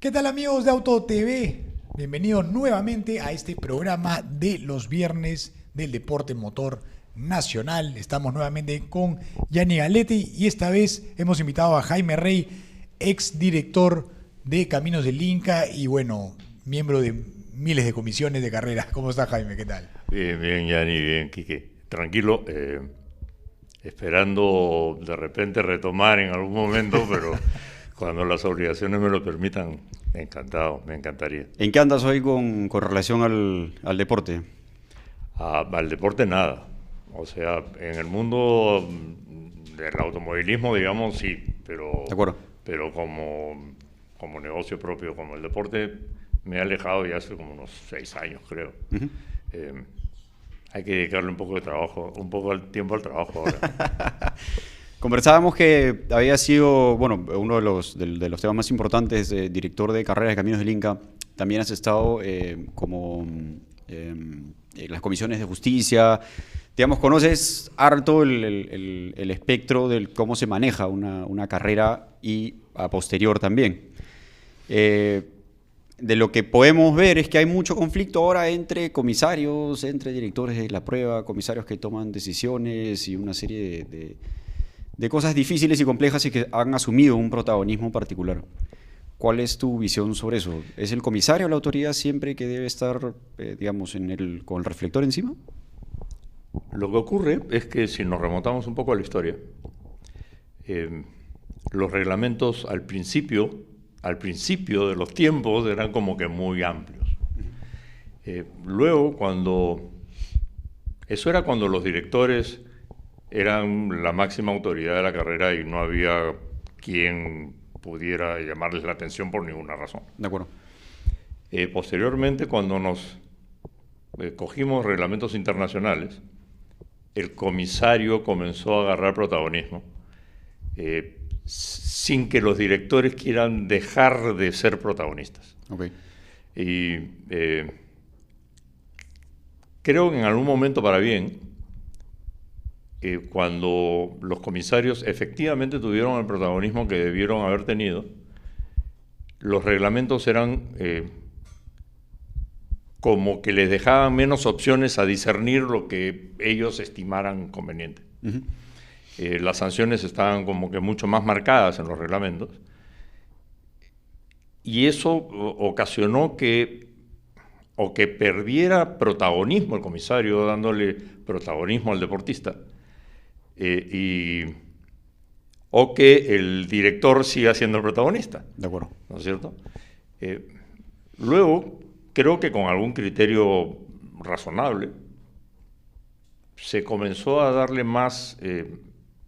¿Qué tal amigos de Auto TV? Bienvenidos nuevamente a este programa de los viernes del deporte motor nacional. Estamos nuevamente con Gianni Galetti y esta vez hemos invitado a Jaime Rey, ex director de Caminos del Inca y bueno, miembro de miles de comisiones de carreras. ¿Cómo está Jaime? ¿Qué tal? Bien, bien, Gianni, bien, Quique. Tranquilo, esperando de repente retomar en algún momento, pero cuando las obligaciones me lo permitan, encantado, me encantaría. ¿En qué andas hoy con relación al deporte? Al deporte nada. O sea, en el mundo del automovilismo, digamos, sí, pero, De acuerdo. pero como negocio propio, como el deporte, me he alejado ya hace como unos 6 años, creo. Uh-huh. Hay que dedicarle un poco de trabajo, un poco de tiempo al trabajo ahora. Conversábamos que había sido, bueno, uno de los temas más importantes, director de carreras de Caminos del Inca. También has estado como en las comisiones de justicia. Digamos, conoces harto el espectro de cómo se maneja una carrera y a posterior también. De lo que podemos ver es que hay mucho conflicto ahora entre comisarios, entre directores de la prueba, comisarios que toman decisiones y una serie de cosas difíciles y complejas y que han asumido un protagonismo particular. ¿Cuál es tu visión sobre eso? ¿Es el comisario la autoridad siempre que debe estar, digamos, con el reflector encima? Lo que ocurre es que si nos remontamos un poco a la historia, los reglamentos al principio de los tiempos eran como que muy amplios. Luego, eso era cuando los directores eran la máxima autoridad de la carrera y no había quien pudiera llamarles la atención por ninguna razón. De acuerdo. Posteriormente, cuando nos cogimos reglamentos internacionales, el comisario comenzó a agarrar protagonismo, sin que los directores quieran dejar de ser protagonistas. Okay. Y creo que en algún momento para bien, cuando los comisarios efectivamente tuvieron el protagonismo que debieron haber tenido, los reglamentos eran como que les dejaban menos opciones a discernir lo que ellos estimaran conveniente. Uh-huh. Las sanciones estaban como que mucho más marcadas en los reglamentos y eso ocasionó que perdiera protagonismo el comisario dándole protagonismo al deportista o que el director siga siendo el protagonista. De acuerdo. ¿No es cierto? Luego, creo que con algún criterio razonable se comenzó a darle más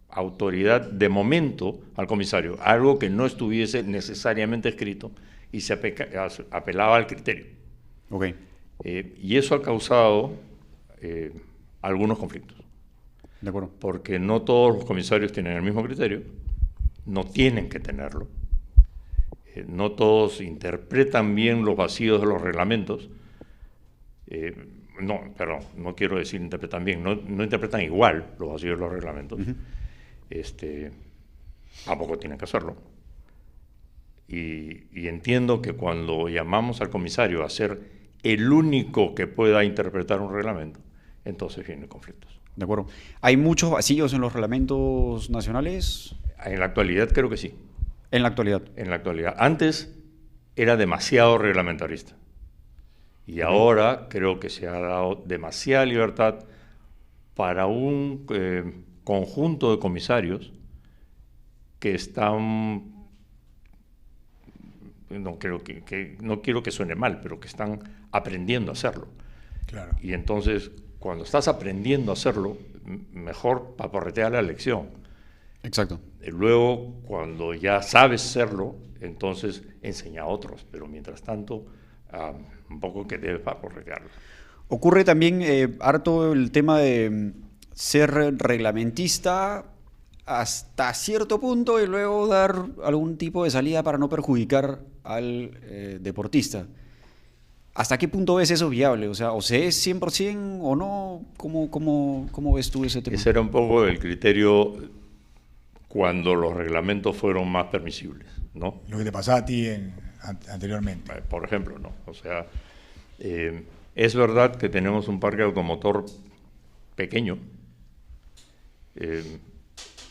autoridad de momento al comisario, algo que no estuviese necesariamente escrito y se apelaba al criterio. Okay. Y eso ha causado algunos conflictos. De acuerdo. Porque no todos los comisarios tienen el mismo criterio, no tienen que tenerlo, no todos interpretan bien los vacíos de los reglamentos. No quiero decir interpretan bien, no interpretan igual los vacíos de los reglamentos. Uh-huh. Tampoco tienen que hacerlo. Y entiendo que cuando llamamos al comisario a ser el único que pueda interpretar un reglamento, entonces vienen conflictos. De acuerdo. ¿Hay muchos vacíos en los reglamentos nacionales? En la actualidad creo que sí. En la actualidad. En la actualidad. Antes era demasiado reglamentarista. Y ahora creo que se ha dado demasiada libertad para un conjunto de comisarios que están, no quiero que suene mal, pero que están aprendiendo a hacerlo. Claro. Y entonces, cuando estás aprendiendo a hacerlo, mejor paporretear la lección. Exacto. Luego, cuando ya sabes hacerlo, entonces enseña a otros, pero mientras tanto, un poco que debes paporretearlo. Ocurre también harto el tema de ser reglamentista hasta cierto punto y luego dar algún tipo de salida para no perjudicar al deportista. ¿Hasta qué punto ves eso viable? O sea, ¿o se es 100% o no? ¿Cómo ves tú ese tema? Ese era un poco el criterio cuando los reglamentos fueron más permisibles, ¿no? Lo que te pasaba a ti anteriormente. Por ejemplo, ¿no? O sea, es verdad que tenemos un parque automotor pequeño,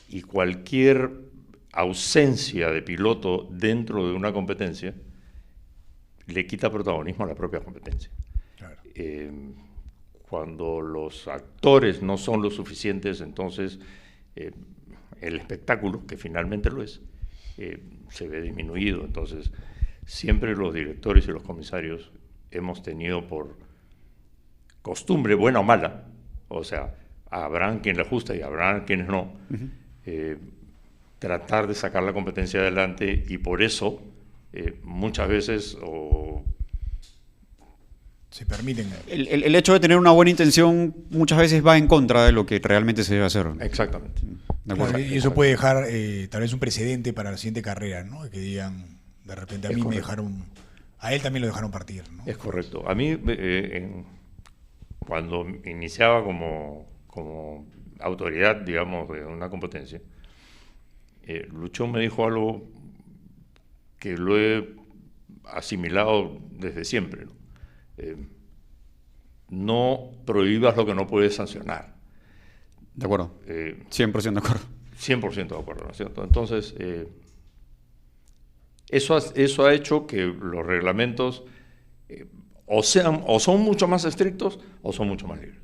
y cualquier ausencia de piloto dentro de una competencia le quita protagonismo a la propia competencia. Claro. Cuando los actores no son lo suficientes, entonces el espectáculo, que finalmente lo es, se ve disminuido. Entonces, siempre los directores y los comisarios hemos tenido por costumbre, buena o mala, o sea, habrán quien le ajusta y habrán quienes no, tratar de sacar la competencia adelante, y por eso muchas veces se permiten. El hecho de tener una buena intención muchas veces va en contra de lo que realmente se debe hacer. Exactamente. De acuerdo. Claro, y eso puede dejar tal vez un precedente para la siguiente carrera, ¿no? Que digan, de repente a mí me dejaron, a él también lo dejaron partir, ¿no? Es correcto. A mí, cuando iniciaba como autoridad, digamos, de una competencia, Luchón me dijo algo que lo he asimilado desde siempre, ¿no? No prohíbas lo que no puedes sancionar. De acuerdo. 100% de acuerdo. 100% de acuerdo, ¿no es cierto? Entonces, eso ha hecho que los reglamentos o son mucho más estrictos o son mucho más libres.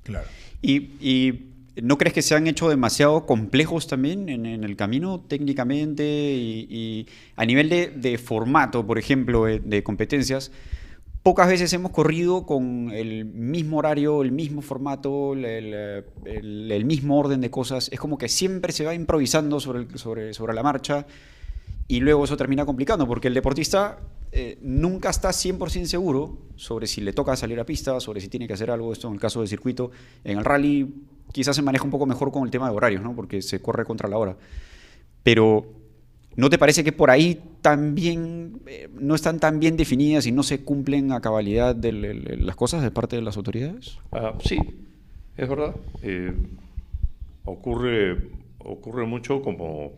Claro. ¿Y no crees que se han hecho demasiado complejos también en el camino técnicamente y a nivel de formato, por ejemplo, de competencias? Pocas veces hemos corrido con el mismo horario, el mismo formato, el mismo orden de cosas. Es como que siempre se va improvisando sobre la marcha y luego eso termina complicando porque el deportista nunca está 100% seguro sobre si le toca salir a pista, sobre si tiene que hacer algo. Esto en el caso del circuito. En el rally quizás se maneja un poco mejor con el tema de horarios, ¿no? Porque se corre contra la hora. Pero ¿no te parece que por ahí también no están tan bien definidas y no se cumplen a cabalidad las cosas de parte de las autoridades? Sí, es verdad. Ocurre mucho como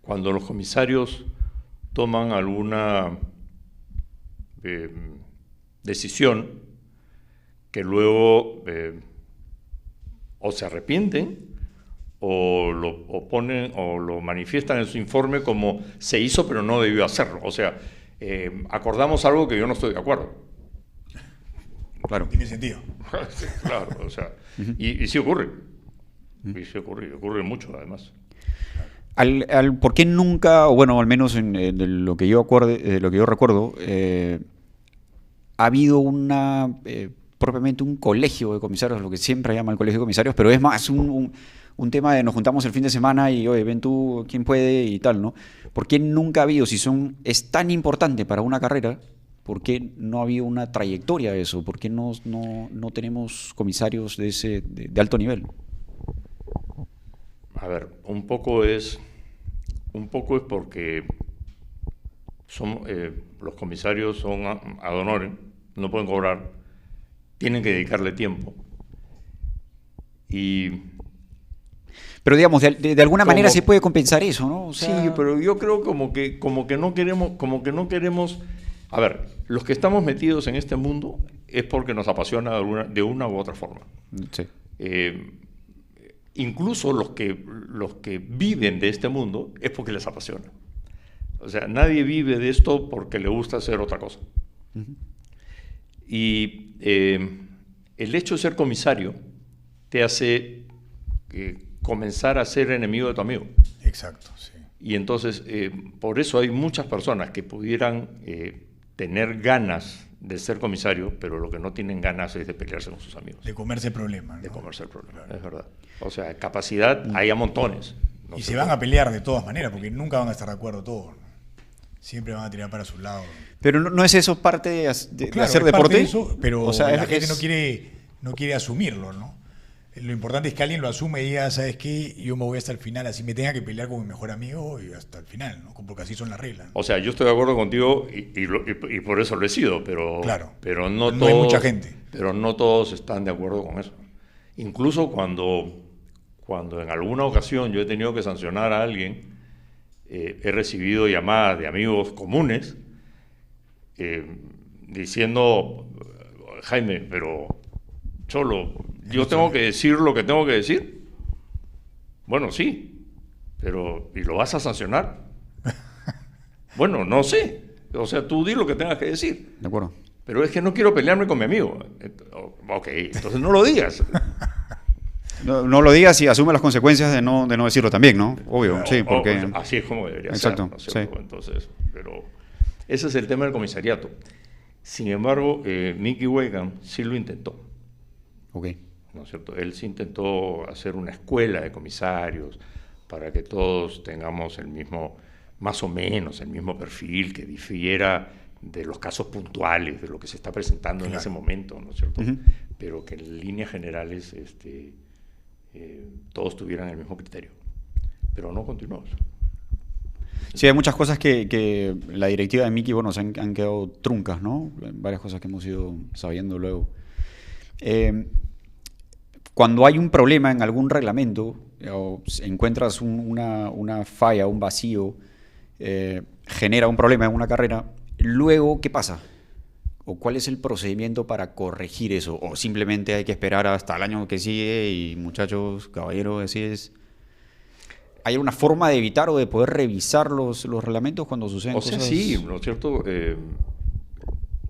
cuando los comisarios toman alguna decisión que luego o se arrepienten o lo ponen o lo manifiestan en su informe como se hizo pero no debió hacerlo. O sea, acordamos algo que yo no estoy de acuerdo. Claro. Tiene sentido. Sí, claro, o sea, y sí ocurre. Y sí ocurre mucho además. ¿Por qué nunca, o bueno, al menos de lo que yo recuerdo, ha habido propiamente un colegio de comisarios, lo que siempre llama el colegio de comisarios, pero es más un tema de nos juntamos el fin de semana y, oye, ven tú quién puede y tal, ¿no? ¿Por qué nunca ha habido, si es tan importante para una carrera, por qué no ha habido una trayectoria de eso? ¿Por qué no tenemos comisarios de alto nivel? A ver, un poco es porque los comisarios son ad honorem, no pueden cobrar, tienen que dedicarle tiempo. Pero digamos, de alguna manera se puede compensar eso, ¿no? O sea, sí, pero yo creo como que no queremos. A ver, los que estamos metidos en este mundo es porque nos apasiona de una u otra forma. Sí. Incluso los que viven de este mundo es porque les apasiona. O sea, nadie vive de esto porque le gusta hacer otra cosa. Uh-huh. Y el hecho de ser comisario te hace comenzar a ser enemigo de tu amigo. Exacto, sí. Y entonces, por eso hay muchas personas que pudieran tener ganas de ser comisario, pero lo que no tienen ganas es de pelearse con sus amigos. De comerse el problema, ¿no? De comerse el problema, claro. Es verdad. O sea, capacidad hay a montones. No y se van a pelear de todas maneras, porque nunca van a estar de acuerdo todos, ¿no? Siempre van a tirar para su lado. Pero ¿no es eso parte de claro, hacer es deporte? Parte de eso, pero o sea, la gente no quiere asumirlo, ¿no? Lo importante es que alguien lo asume y diga, ¿sabes qué? Yo me voy hasta el final, así me tenga que pelear con mi mejor amigo y hasta el final, ¿no? Porque así son las reglas, ¿no? O sea, yo estoy de acuerdo contigo y por eso lo he sido, pero, claro, pero no hay todos, mucha gente. Pero no todos están de acuerdo con eso. Incluso cuando en alguna ocasión yo he tenido que sancionar a alguien, he recibido llamadas de amigos comunes diciendo, Jaime, pero Cholo, ¿yo tengo que decir lo que tengo que decir? Bueno, sí, pero ¿y lo vas a sancionar? Bueno, no sé. O sea, tú di lo que tengas que decir. De acuerdo. Pero es que no quiero pelearme con mi amigo. Ok, entonces no lo digas. No lo digas y asume las consecuencias de no decirlo también, ¿no? Obvio, sí, porque... Así es como debería Exacto, ser, ¿no es cierto? sí. Entonces, pero ese es el tema del comisariato. Sin embargo, Nicky Weigand sí lo intentó. Ok. ¿No es cierto? Él sí intentó hacer una escuela de comisarios para que todos tengamos el mismo, más o menos el mismo perfil, que difiera de los casos puntuales, de lo que se está presentando en ese momento, ¿no es cierto? Uh-huh. Pero que en líneas generales todos tuvieran el mismo criterio. Pero no continuó. Sí, hay muchas cosas que la directiva de Mickey, bueno, se han quedado truncas, ¿no? Varias cosas que hemos ido sabiendo luego. Cuando hay un problema en algún reglamento, o encuentras una falla, un vacío, genera un problema en una carrera, luego, ¿qué pasa? ¿O cuál es el procedimiento para corregir eso? ¿O simplemente hay que esperar hasta el año que sigue y, muchachos, caballeros, así es? ¿Hay una forma de evitar o de poder revisar los reglamentos cuando suceden cosas? O sea, sí, ¿no es cierto?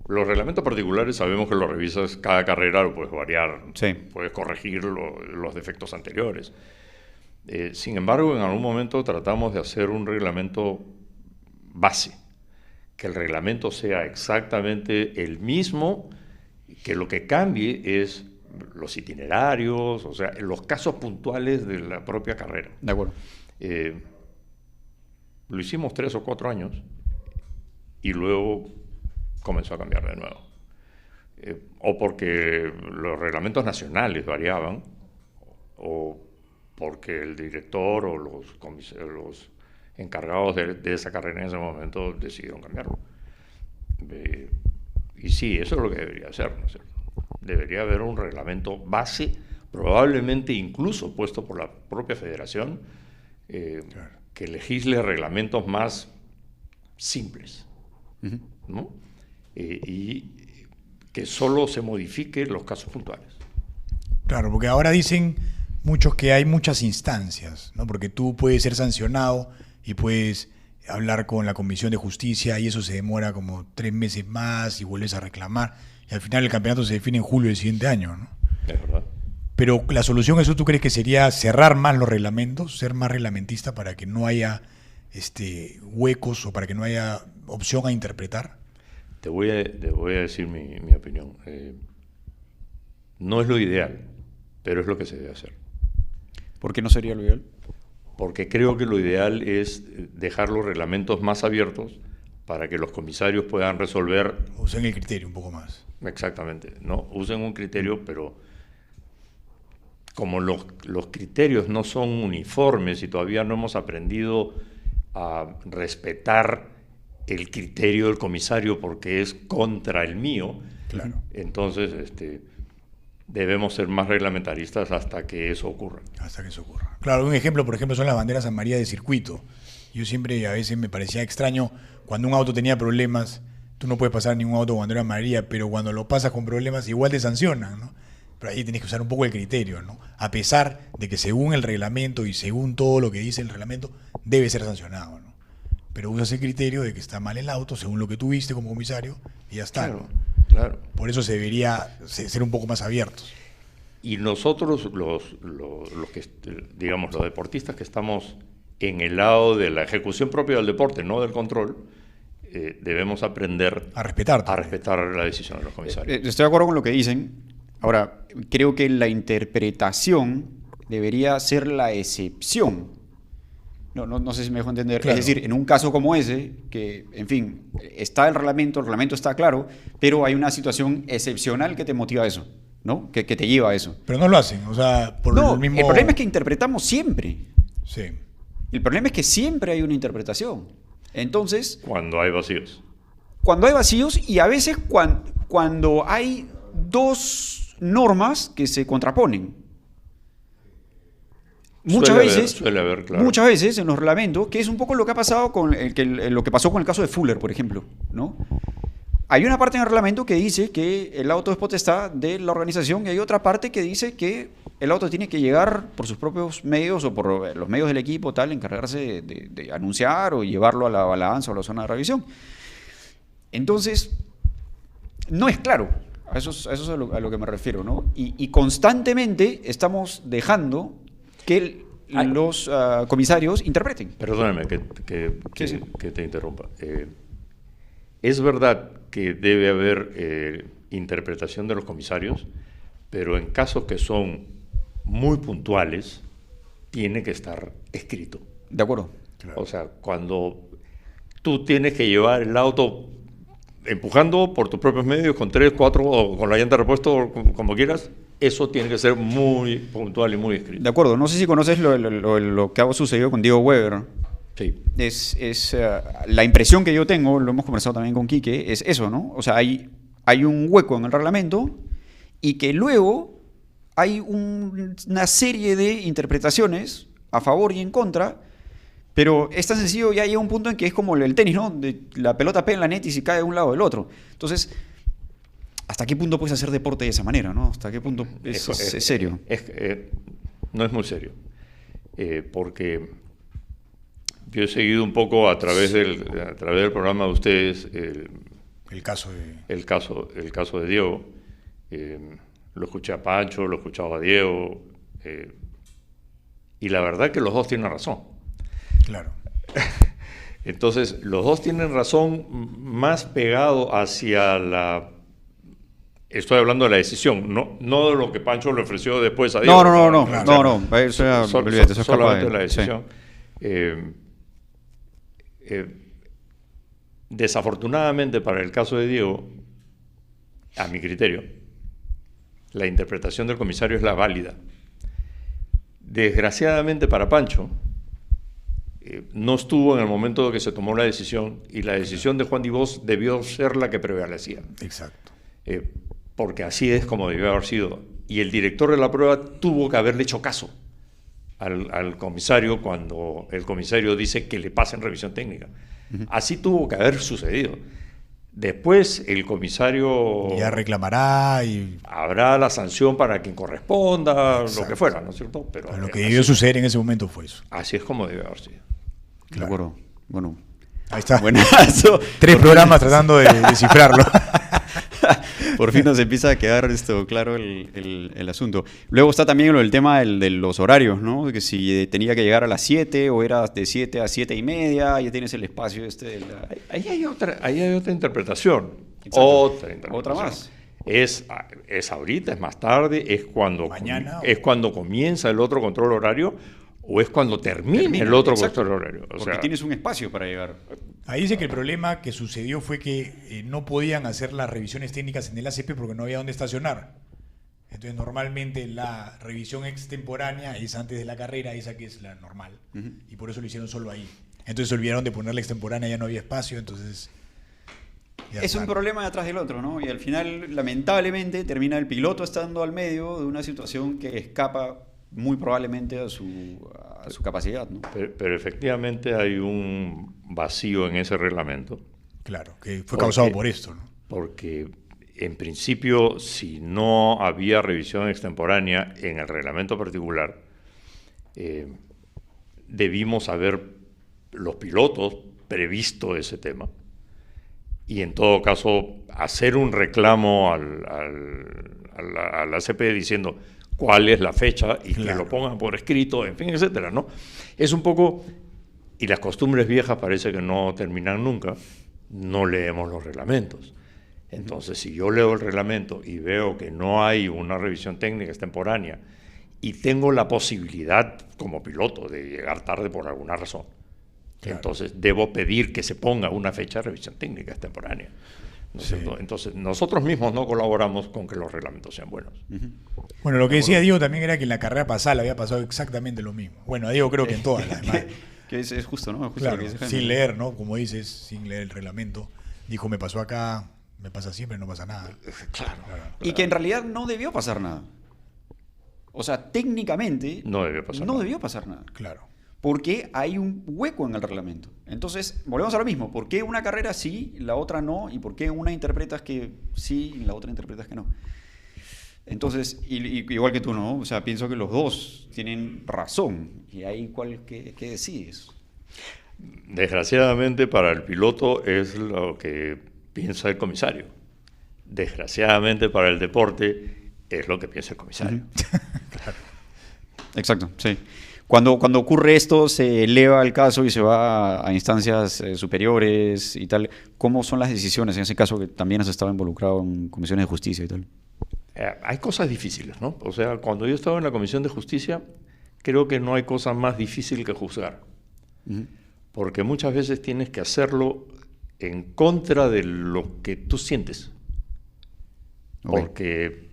Los reglamentos particulares sabemos que los revisas cada carrera, lo puedes variar, sí. Puedes corregir los defectos anteriores. Sin embargo, en algún momento tratamos de hacer un reglamento base, que el reglamento sea exactamente el mismo, que lo que cambie es los itinerarios, o sea, los casos puntuales de la propia carrera. De acuerdo. Lo hicimos 3 o 4 años y luego comenzó a cambiar de nuevo. O porque los reglamentos nacionales variaban, o porque el director o los encargados de esa carrera en ese momento decidieron cambiarlo. Y sí, eso es lo que debería ser, ¿no es cierto? Debería haber un reglamento base, probablemente incluso puesto por la propia federación, claro, que legisle reglamentos más simples, uh-huh, ¿no? Y que solo se modifiquen los casos puntuales. Claro, porque ahora dicen muchos que hay muchas instancias, ¿no? Porque tú puedes ser sancionado y puedes hablar con la Comisión de Justicia y eso se demora como 3 meses más y vuelves a reclamar y al final el campeonato se define en julio del siguiente año, ¿no? Es verdad. Pero la solución a eso, ¿tú crees que sería cerrar más los reglamentos, ser más reglamentista para que no haya huecos o para que no haya opción a interpretar? Te voy a decir mi opinión. No es lo ideal, pero es lo que se debe hacer. ¿Por qué no sería lo ideal? Porque creo que lo ideal es dejar los reglamentos más abiertos para que los comisarios puedan resolver. Usen el criterio un poco más. Exactamente, ¿no? Usen un criterio, pero como los criterios no son uniformes y todavía no hemos aprendido a respetar el criterio del comisario porque es contra el mío, claro, entonces debemos ser más reglamentaristas hasta que eso ocurra. Hasta que eso ocurra. Claro, un ejemplo, por ejemplo, son las banderas amarillas de circuito. Yo siempre, a veces me parecía extraño, cuando un auto tenía problemas, tú no puedes pasar ningún auto con bandera amarilla, pero cuando lo pasas con problemas igual te sancionan, ¿no? Pero ahí tenés que usar un poco el criterio, ¿no? A pesar de que según el reglamento y según todo lo que dice el reglamento, debe ser sancionado, ¿no? Pero usas el criterio de que está mal el auto, según lo que tú viste como comisario, y ya está. Claro, claro. Por eso se debería ser un poco más abiertos. Y nosotros, los que, digamos, los deportistas que estamos en el lado de la ejecución propia del deporte, no del control, debemos aprender a respetar la decisión de los comisarios. Estoy de acuerdo con lo que dicen. Ahora, creo que la interpretación debería ser la excepción. No sé si me dejo entender. Claro. Es decir, en un caso como ese, que, en fin, está el reglamento está claro, pero hay una situación excepcional que te motiva a eso, ¿no? Que te lleva a eso. Pero no lo hacen, o sea, por el mismo... El problema es que interpretamos siempre. Sí. El problema es que siempre hay una interpretación. Entonces... Cuando hay vacíos. Cuando hay vacíos y a veces cuando hay dos normas que se contraponen. Suele haber, claro. Muchas veces en los reglamentos, que es un poco lo que ha pasado lo que pasó con el caso de Fuller, por ejemplo, ¿no? Hay una parte en el reglamento que dice que el auto es potestad de la organización y hay otra parte que dice que el auto tiene que llegar por sus propios medios o por los medios del equipo, tal, encargarse de anunciar o llevarlo a la balanza o a la zona de revisión. Entonces, no es claro. A eso es a lo que me refiero, ¿no? Y constantemente estamos dejando que los comisarios interpreten. Perdóname que te interrumpa. Es verdad que debe haber interpretación de los comisarios, pero en casos que son muy puntuales, tiene que estar escrito. De acuerdo. Claro. O sea, cuando tú tienes que llevar el auto empujando por tus propios medios, con 3, 4 o con la llanta de repuesto, como quieras, eso tiene que ser muy puntual y muy escrito. De acuerdo. No sé si conoces lo que ha sucedido con Diego Weber. Sí. Es la impresión que yo tengo, lo hemos conversado también con Quique, es eso, ¿no? O sea, hay un hueco en el reglamento y que luego hay una serie de interpretaciones a favor y en contra, pero es tan sencillo, ya llega un punto en que es como el tenis, ¿no? La pelota pega en la net y se cae de un lado o del otro. Entonces, ¿hasta qué punto puedes hacer deporte de esa manera, ¿no? ¿Hasta qué punto es serio? No es muy serio, porque yo he seguido un poco a través del programa de ustedes el caso de Diego. Lo escuché a Pancho, lo he escuchado a Diego, y la verdad que los dos tienen razón. Claro. Entonces, los dos tienen razón más pegado hacia estoy hablando de la decisión, no de lo que Pancho le ofreció después a Diego. No. Eso es solamente la decisión. Sí. Desafortunadamente para el caso de Diego, a mi criterio, la interpretación del comisario es la válida. Desgraciadamente para Pancho, no estuvo en el momento que se tomó la decisión y la decisión de Juan Dibós debió ser la que prevalecía. Exacto. Porque así es como debió haber sido. Y el director de la prueba tuvo que haberle hecho caso al comisario cuando el comisario dice que le pasen revisión técnica. Uh-huh. Así tuvo que haber sucedido. Después el comisario ya reclamará y habrá la sanción para quien corresponda. Exacto. Lo que fuera, ¿no es cierto? Pero lo que debió suceder en ese momento fue eso. Así es como debió haber sido. Claro. De acuerdo. Bueno, ahí está. Buenazo. 3 programas tratando de descifrarlo. Por fin nos empieza a quedar claro el asunto. Luego está también el tema de los horarios, ¿no? Que si tenía que llegar a las 7 o era de 7 a 7:30, ya tienes el espacio Ahí hay otra interpretación. Exacto. Otra más. Es ahorita, es más tarde, es cuando comienza el otro control horario o es cuando termina el otro control horario. Porque tienes un espacio para llegar. Ahí dice que el problema que sucedió fue que no podían hacer las revisiones técnicas en el ACP porque no había dónde estacionar. Entonces normalmente la revisión extemporánea es antes de la carrera, esa que es la normal. Uh-huh. Y por eso lo hicieron solo ahí. Entonces se olvidaron de poner la extemporánea, ya no había espacio, entonces... Es un problema detrás del otro, ¿no? Y al final, lamentablemente, termina el piloto estando al medio de una situación que escapa muy probablemente a su capacidad, ¿no? Pero efectivamente hay un vacío en ese reglamento. Claro, que fue causado por esto, ¿no? Porque en principio, si no había revisión extemporánea en el reglamento particular, debimos haber los pilotos previsto ese tema y en todo caso hacer un reclamo al ACP diciendo cuál es la fecha y claro, que lo pongan por escrito, en fin, etcétera, ¿no? Es un poco, y las costumbres viejas parece que no terminan nunca, no leemos los reglamentos. Entonces, si yo leo el reglamento y veo que no hay una revisión técnica extemporánea y tengo la posibilidad como piloto de llegar tarde por alguna razón, claro, entonces debo pedir que se ponga una fecha de revisión técnica extemporánea. ¿No es cierto? Entonces, nosotros mismos no colaboramos con que los reglamentos sean buenos. Uh-huh. Bueno, lo que decía Diego también era que en la carrera pasada le había pasado exactamente lo mismo. Bueno, a Diego creo que en todas las demás. Que es justo, ¿no? Es justo, claro, lo que dice sin leer, ¿no? Como dices, sin leer el reglamento. Dijo, me pasó acá, me pasa siempre, no pasa nada. Claro. Y que en realidad no debió pasar nada. O sea, técnicamente No debió pasar nada. Claro. Porque hay un hueco en el reglamento. Entonces, volvemos a lo mismo. ¿Por qué una carrera sí, la otra no? ¿Y por qué una interpretas que sí y la otra interpretas que no? Entonces, igual que tú, ¿no? O sea, pienso que los dos tienen razón. Y ahí, ¿qué decides? Desgraciadamente para el piloto es lo que piensa el comisario. Desgraciadamente para el deporte es lo que piensa el comisario. Claro. Exacto, sí. Cuando ocurre esto, se eleva el caso y se va a instancias superiores y tal. ¿Cómo son las decisiones en ese caso que también has estado involucrado en comisiones de justicia y tal? Hay cosas difíciles, ¿no? O sea, cuando yo estaba en la Comisión de Justicia, creo que no hay cosa más difícil que juzgar. Porque muchas veces tienes que hacerlo en contra de lo que tú sientes. Okay. Porque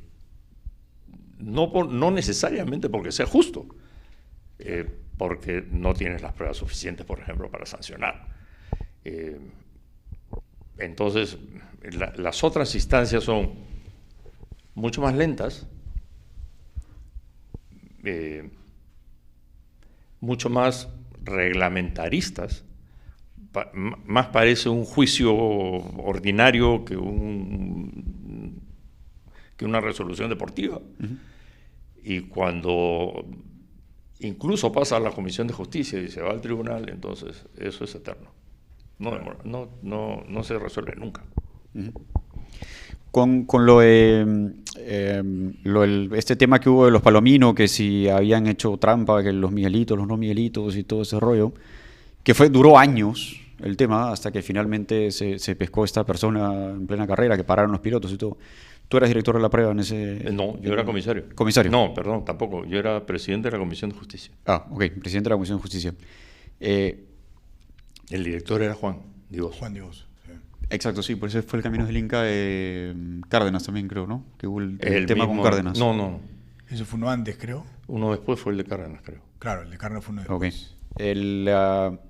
no necesariamente porque sea justo, porque no tienes las pruebas suficientes, por ejemplo, para sancionar. Entonces, las otras instancias son mucho más lentas, mucho más reglamentaristas, más parece un juicio ordinario que una resolución deportiva. Y cuando incluso pasa a la Comisión de Justicia y se va al tribunal, entonces eso es eterno. No se resuelve nunca. Con lo de este tema que hubo de los Palomino, que si habían hecho trampa, que los Miguelitos, los no Miguelitos y todo ese rollo, que duró años el tema hasta que finalmente se pescó esta persona en plena carrera, que pararon los pilotos y todo. ¿Tú eras director de la prueba en ese...? No, yo era comisario. ¿Comisario? No, perdón, tampoco. Yo era presidente de la Comisión de Justicia. Ah, ok, presidente de la Comisión de Justicia. El director era Juan Dios. Juan Dios. Sí. Exacto, sí, por eso fue el Caminos del Inca de Cárdenas también, creo, ¿no? Que hubo el tema mismo, con Cárdenas. No. Eso fue uno antes, creo. Uno después fue el de Cárdenas, creo. Claro, el de Cárdenas fue uno después. Ok.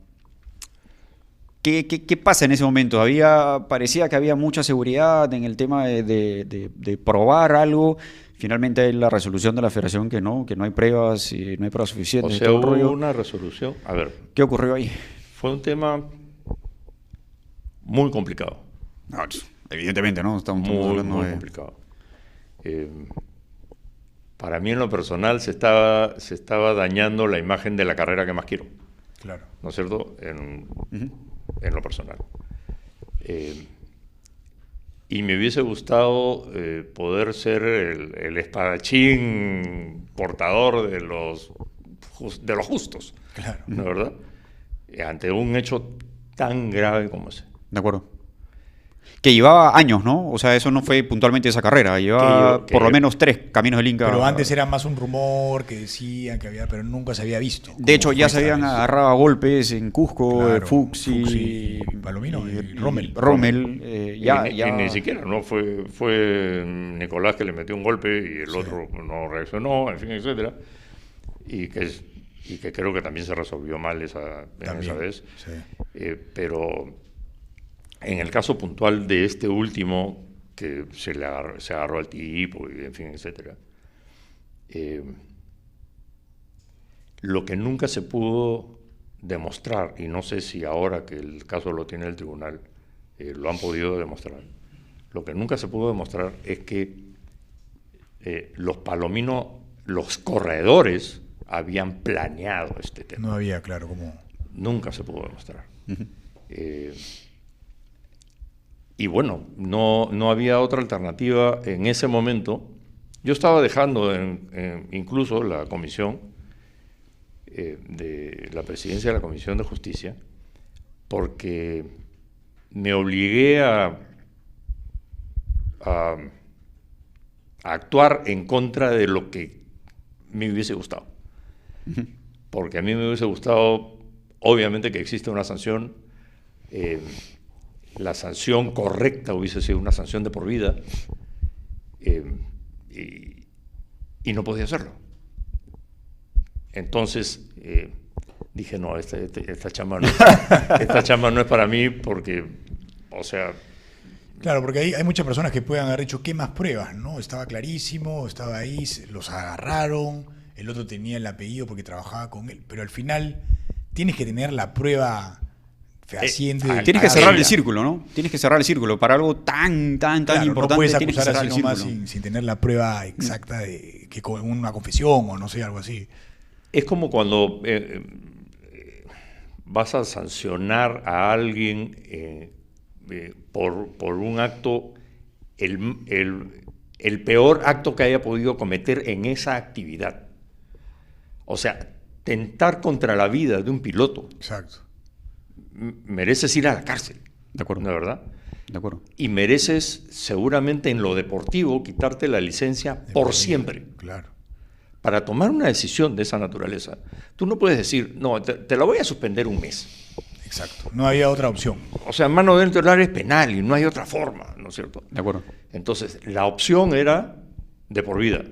¿Qué pasa en ese momento? Parecía que había mucha seguridad en el tema de probar algo. Finalmente hay la resolución de la federación que no hay pruebas y no hay pruebas suficientes. O sea, hubo una resolución. A ver. ¿Qué ocurrió ahí? Fue un tema muy complicado. No, evidentemente, ¿no? Estamos muy complicado. Para mí, en lo personal, se estaba dañando la imagen de la carrera que más quiero. Claro. ¿No es cierto? En lo personal. Y me hubiese gustado poder ser el espadachín portador de los justos, Claro. ¿no es verdad? Ante un hecho tan grave como ese. De acuerdo. Que llevaba años, ¿no? O sea, eso no fue puntualmente esa carrera. Llevaba por lo menos 3 Caminos del Inca. Pero antes era más un rumor que decían que había, pero nunca se había visto. De hecho, ya se habían agarrado a golpes en Cusco, Claro, Fuchs y Palomino y Rommel. Y ni siquiera, ¿no? Fue Nicolás que le metió un golpe y el otro no reaccionó, en fin, etcétera. Y que creo que también se resolvió mal esa vez. Sí. Pero en el caso puntual de este último, que se agarró al tipo, y en fin, etcétera, lo que nunca se pudo demostrar, y no sé si ahora que el caso lo tiene el tribunal, lo han podido demostrar, lo que nunca se pudo demostrar es que los Palomino, los corredores, habían planeado este tema. No había, claro, cómo. Nunca se pudo demostrar. Y bueno, no había otra alternativa en ese momento. Yo estaba dejando incluso la comisión, de la presidencia de la Comisión de Justicia, porque me obligué a actuar en contra de lo que me hubiese gustado. Porque a mí me hubiese gustado, obviamente, que exista una sanción. La sanción correcta hubiese sido una sanción de por vida, y no podía hacerlo. Entonces dije, no, esta chamba no es para mí, porque, o sea, Claro, porque hay muchas personas que pueden haber dicho, ¿qué más pruebas? ¿No? Estaba clarísimo, estaba ahí, los agarraron, el otro tenía el apellido porque trabajaba con él, pero al final tienes que tener la prueba fehaciente. Tienes que cerrar el círculo, ¿no? Tienes que cerrar el círculo. Para algo tan Claro, importante, no puedes tienes que acusar cerrar así el nomás círculo. sin tener la prueba exacta de que con una confesión o no sé, algo así. Es como cuando vas a sancionar a alguien por un acto, el peor acto que haya podido cometer en esa actividad. O sea, tentar contra la vida de un piloto. Exacto. Mereces ir a la cárcel. De acuerdo. ¿De verdad? De acuerdo. Y mereces, seguramente en lo deportivo, quitarte la licencia por siempre. Claro. Para tomar una decisión de esa naturaleza, tú no puedes decir, no, te la voy a suspender un mes. Exacto. No había otra opción. O sea, mano dentro del área es penal y no hay otra forma, ¿no es cierto? De acuerdo. Entonces, la opción era de por vida.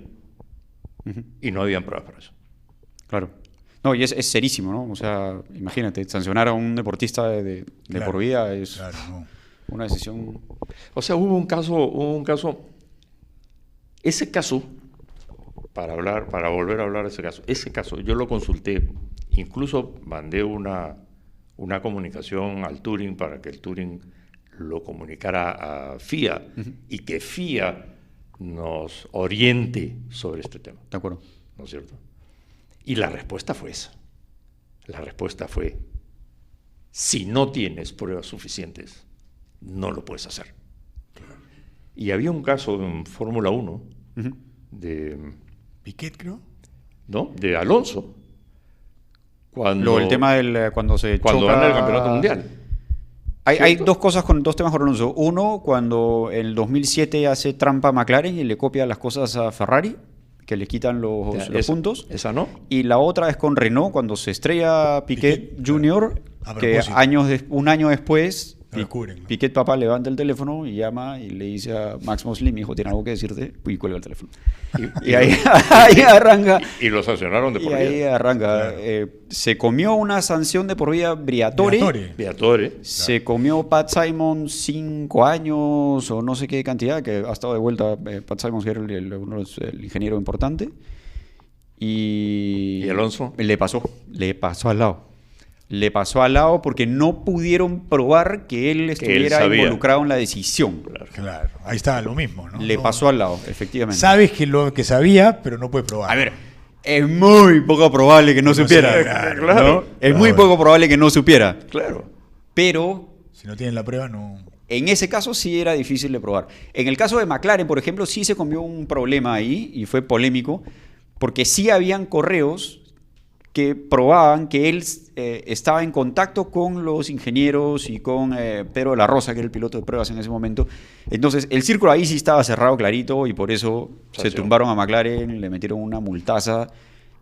Ujú. Y no habían pruebas para eso. Claro. No, y es serísimo, ¿no? O sea, imagínate, sancionar a un deportista de Claro. por vida es Claro, no. una decisión. O sea, hubo un caso, ese caso, para volver a hablar de ese caso, yo lo consulté, incluso mandé una comunicación al Turing para que el Turing lo comunicara a FIA y que FIA nos oriente sobre este tema, De acuerdo. ¿no es cierto? Y la respuesta fue esa. La respuesta fue, si no tienes pruebas suficientes, no lo puedes hacer. Y había un caso en Fórmula 1 Ujú. Piquet, creo. ¿no? De Alonso, cuando El tema del cuando gana choca- el campeonato mundial. Hay ¿Cierto? dos temas con Alonso. Uno, cuando en el 2007 hace trampa a McLaren y le copia las cosas a Ferrari, que le quitan los puntos. Esa no. Y la otra es con Renault, cuando se estrella Piquet Piquet, Jr., a que propósito. un año después, Lo descubren, ¿no? Piquet papá levanta el teléfono y llama y le dice a Max Mosley, mi hijo tiene algo que decirte, y cuelga el teléfono. Y ahí arranca. Y lo sancionaron de Y por ahí vida. arranca. Claro. Se comió una sanción de por vida Briatore. Viatore. Se comió Pat Simon 5 años o no sé qué cantidad, que ha estado de vuelta Pat Simon, que era el ingeniero importante. ¿Y Alonso? Le pasó al lado. Le pasó al lado porque no pudieron probar que él estuviera sabía. involucrado en la decisión. Claro. Ahí está lo mismo, ¿no? Le No- pasó al lado, efectivamente. Sabes que lo que sabía, pero no puedes probar. A ver, es muy poco probable que no supiera. sabía, claro. ¿no? Es muy Claro. poco probable que no supiera. Claro. Pero Si no tienes la prueba, no. en ese caso sí era difícil de probar. En el caso de McLaren, por ejemplo, sí se comió un problema ahí y fue polémico, porque sí habían correos que probaban que él estaba en contacto con los ingenieros y con Pedro de la Rosa, que era el piloto de pruebas en ese momento. Entonces, el círculo ahí sí estaba cerrado clarito y por eso se Sanción. tumbaron a McLaren, le metieron una multaza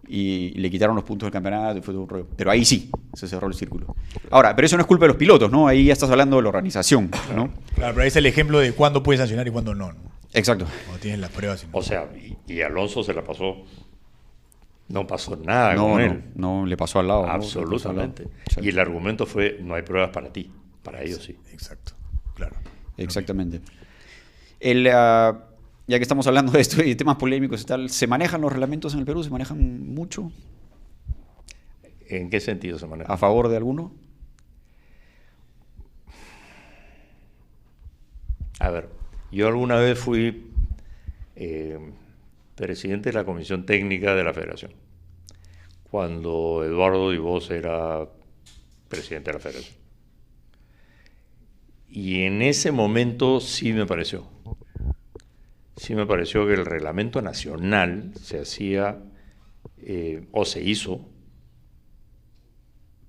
y le quitaron los puntos del campeonato. Fue todo un rollo. Pero ahí sí se cerró el círculo. Ahora, pero eso no es culpa de los pilotos, ¿no? Ahí ya estás hablando de la organización, ¿no? Claro, pero ahí está el ejemplo de cuándo puedes sancionar y cuándo no, ¿no? Exacto. Cuando tienes las pruebas. y no. O sea, y Alonso se la pasó. No pasó nada No, con no, él. no, le pasó al lado. ¿no? Absolutamente. Le pasó al lado. Exacto. Y el argumento fue, no hay pruebas para ti. Para ellos sí. Exacto. Claro. Exactamente. Ya que estamos hablando de esto y de temas polémicos y tal, ¿se manejan los reglamentos en el Perú? ¿Se manejan mucho? ¿En qué sentido se maneja? ¿A favor de alguno? A ver, yo alguna vez fui presidente de la Comisión Técnica de la Federación, cuando Eduardo Dibós era presidente de la Federación. Y en ese momento sí me pareció que el reglamento nacional se hacía o se hizo,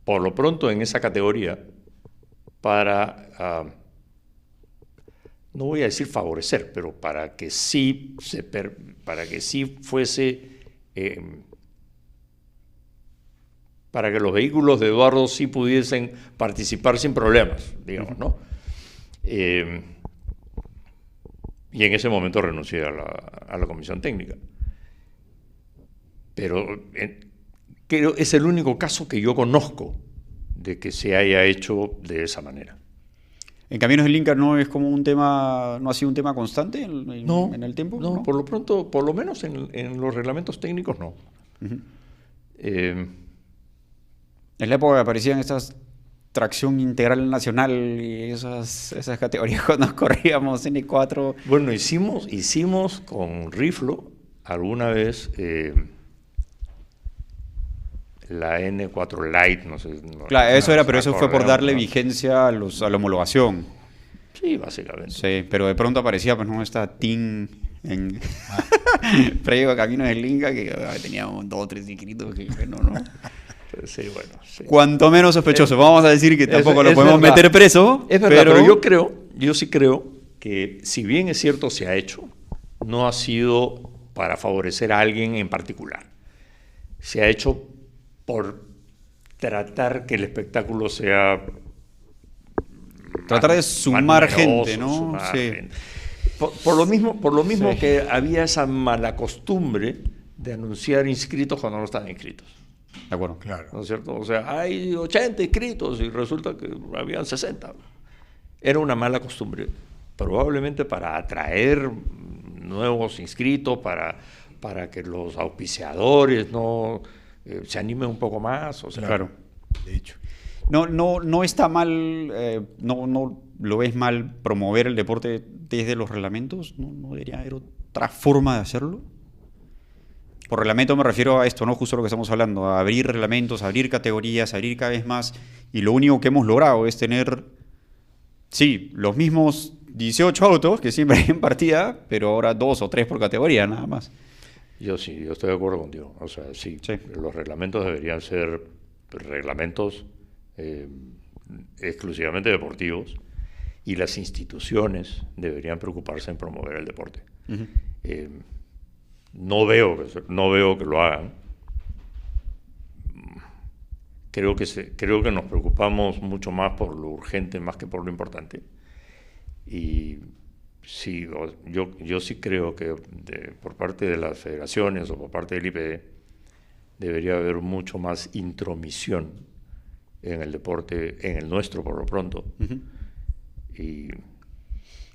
por lo pronto en esa categoría, para... no voy a decir favorecer, pero para que sí fuese, para que los vehículos de Eduardo sí pudiesen participar sin problemas, digamos, ¿no? Y en ese momento renuncié a la comisión técnica. Pero creo es el único caso que yo conozco de que se haya hecho de esa manera. ¿En Caminos del Inca no es como un tema, no ha sido un tema constante No, en el tiempo? no, por lo pronto, por lo menos en los reglamentos técnicos no. Ujú. Eh, En la época que aparecían estas tracción integral nacional y esas categorías cuando corríamos N4. bueno, hicimos con Riflo alguna vez la N4 Lite, no sé. Claro, eso era, pero nos eso fue por darle acordamos, ¿no? vigencia a la homologación. Sí, básicamente. Sí, pero de pronto aparecía, pues, no, esta TIN en previo a Caminos del Inca que teníamos 2 o 3 inscritos que no. Sí, bueno, sí. Cuanto menos sospechoso. Vamos a decir que tampoco lo Es podemos verdad. meter preso. Es verdad, pero yo sí creo que si bien es cierto se ha hecho, no ha sido para favorecer a alguien en particular. Se ha hecho por tratar que el espectáculo sea tratar de más sumar numeroso, gente, ¿no? sumar Sí. gente. Por lo mismo Sí. que había esa mala costumbre de anunciar inscritos cuando no estaban inscritos. De acuerdo. Claro. ¿No es cierto? O sea, hay 80 inscritos y resulta que habían 60. Era una mala costumbre, probablemente para atraer nuevos inscritos, para que los auspiciadores no se animen un poco más. O sea, Claro. De hecho. No está mal, no lo ves mal promover el deporte desde los reglamentos. ¿No debería haber otra forma de hacerlo? Por reglamento me refiero a esto, ¿no? Justo lo que estamos hablando, a abrir reglamentos, abrir categorías, abrir cada vez más. Y lo único que hemos logrado es tener, sí, los mismos 18 autos que siempre hay en partida, pero ahora 2 o 3 por categoría, nada más. yo estoy de acuerdo contigo. O sea, sí. Los reglamentos deberían ser reglamentos exclusivamente deportivos y las instituciones deberían preocuparse en promover el deporte. Uh-huh. No veo que lo hagan. Creo que nos preocupamos mucho más por lo urgente más que por lo importante. Y sí, yo sí creo que por parte de las federaciones o por parte del IPD debería haber mucho más intromisión en el deporte, en el nuestro por lo pronto. Uh-huh. Y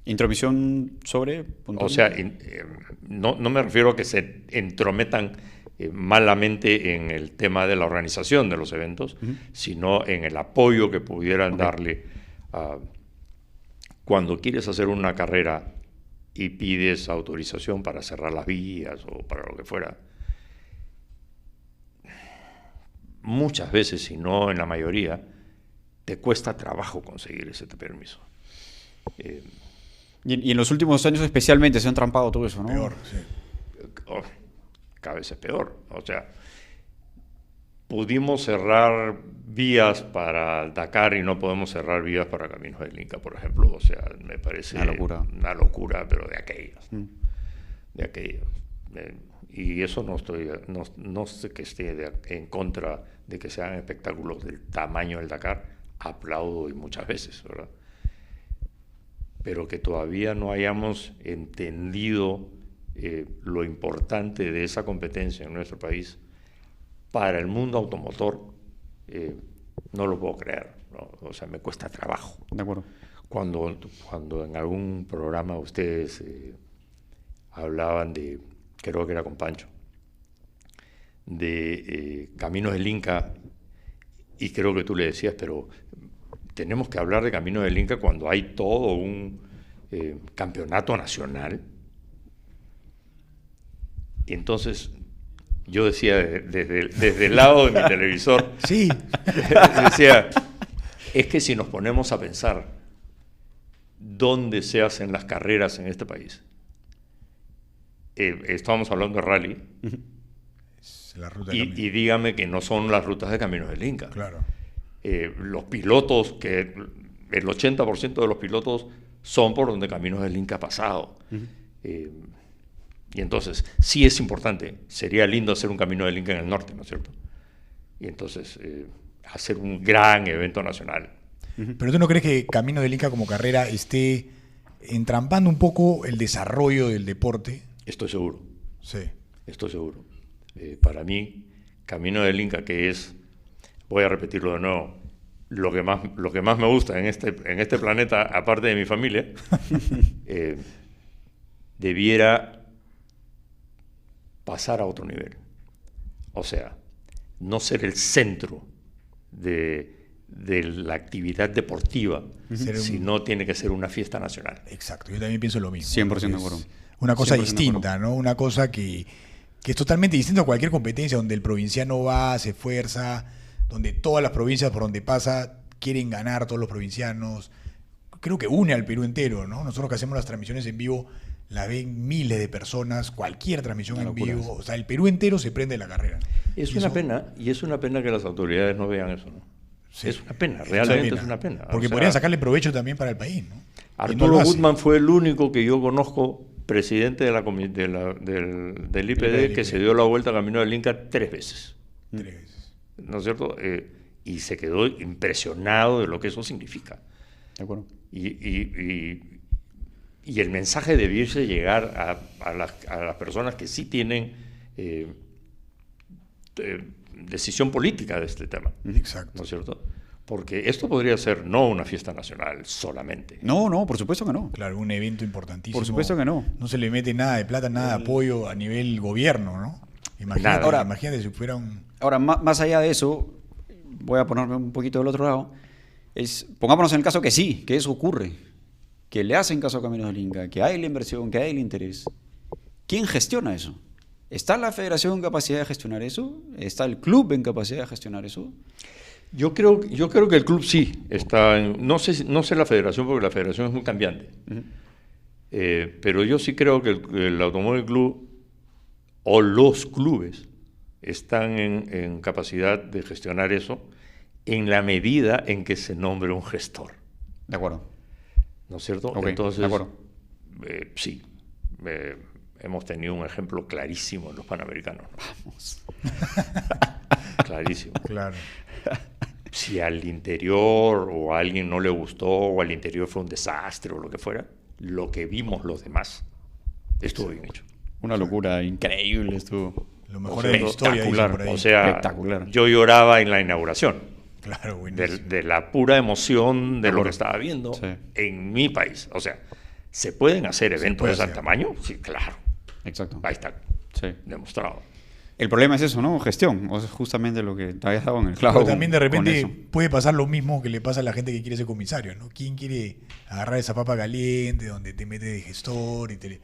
Intromisión sobre... o sea, no me refiero a que se entrometan malamente en el tema de la organización de los eventos, uh-huh, sino en el apoyo que pudieran darle cuando quieres hacer una carrera y pides autorización para cerrar las vías o para lo que fuera. Muchas veces, si no en la mayoría, te cuesta trabajo conseguir ese permiso. Y en los últimos años especialmente se han trampado todo eso, ¿no? Peor, sí. Cada vez es peor. O sea, pudimos cerrar vías para Dakar y no podemos cerrar vías para Caminos del Inca, por ejemplo. O sea, me parece una locura, pero de aquellas. De aquellas. Y eso no sé que esté en contra de que sean espectáculos del tamaño del Dakar. Aplaudo y muchas veces, ¿verdad? Pero que todavía no hayamos entendido lo importante de esa competencia en nuestro país para el mundo automotor, no lo puedo creer, ¿no? O sea, me cuesta trabajo. De acuerdo. Cuando en algún programa ustedes hablaban de, creo que era con Pancho, de Caminos del Inca, y creo que tú le decías, pero tenemos que hablar de Caminos del Inca cuando hay todo un campeonato nacional. Y entonces yo decía desde el lado de mi televisor, Sí. decía, es que si nos ponemos a pensar dónde se hacen las carreras en este país, estábamos hablando de rally, Es la ruta de y camino. dígame que no son las rutas de Caminos del Inca. Claro. Los pilotos, que el 80% de los pilotos son por donde Caminos del Inca ha pasado. Uh-huh. Y entonces, sí es importante, sería lindo hacer un Camino del Inca en el norte, ¿no es cierto? Y entonces, hacer un gran evento nacional. Pero ¿tú no crees que Camino del Inca como carrera esté entrampando un poco el desarrollo del deporte? Estoy seguro, Sí. estoy seguro. Para mí, Camino del Inca, que es, voy a repetirlo de nuevo, lo que más me gusta en este planeta, aparte de mi familia, debiera pasar a otro nivel. O sea, no ser el centro de la actividad deportiva, sino tiene que ser una fiesta nacional. Exacto, yo también pienso lo mismo. 100% de acuerdo. Una cosa distinta, ¿no? Una cosa que es totalmente distinta a cualquier competencia donde el provinciano va, se esfuerza, donde todas las provincias por donde pasa quieren ganar, todos los provincianos. Creo que une al Perú entero, ¿no? Nosotros que hacemos las transmisiones en vivo, la ven miles de personas, cualquier transmisión en vivo. O sea, el Perú entero se prende la carrera. Es una pena que las autoridades no vean eso, ¿no? Sí. Es una pena, realmente es una pena. Porque podrían sacarle provecho también para el país, ¿no? Arturo Gutman fue el único que yo conozco, presidente del IPD, que se dio la vuelta camino del Inca 3 veces. 3 veces. ¿No es cierto? Y se quedó impresionado de lo que eso significa. De acuerdo. Y el mensaje debiese llegar a las personas que sí tienen decisión política de este tema. Exacto. ¿No es cierto? Porque esto podría ser no una fiesta nacional solamente. No, por supuesto que no. Claro, un evento importantísimo. Por supuesto que no. No se le mete nada de plata, nada de apoyo a nivel gobierno, ¿no? Imagínate si fuera un... Ahora, más allá de eso, voy a ponerme un poquito del otro lado, pongámonos en el caso que sí, que eso ocurre, que le hacen caso a Caminos del Inca, que hay la inversión, que hay el interés. ¿Quién gestiona eso? ¿Está la federación en capacidad de gestionar eso? ¿Está el club en capacidad de gestionar eso? Yo creo que el club sí está no sé la federación, porque la federación es muy cambiante. Pero yo sí creo que el Automóvil Club o los clubes están en capacidad de gestionar eso en la medida en que se nombre un gestor. De acuerdo. ¿No es cierto? Okay, entonces, de acuerdo. Sí. Hemos tenido un ejemplo clarísimo en los Panamericanos. Vamos. Clarísimo. Claro. Si al interior o a alguien no le gustó o al interior fue un desastre o lo que fuera, lo que vimos los demás estuvo bien hecho. Una locura increíble estuvo. Lo mejor de la historia. Espectacular. O sea, espectacular. Yo lloraba en la inauguración. Claro, buenísimo. De la pura emoción de lo que estaba viendo en mi país. O sea, ¿se pueden hacer eventos de ese tamaño? Sí, claro. Exacto. Ahí está. Demostrado. El problema es eso, ¿no? Gestión. O sea, justamente lo que te habías dado en el clavo. Pero también de repente puede pasar lo mismo que le pasa a la gente que quiere ser comisario, ¿no? ¿Quién quiere agarrar esa papa caliente donde te metes de gestor y la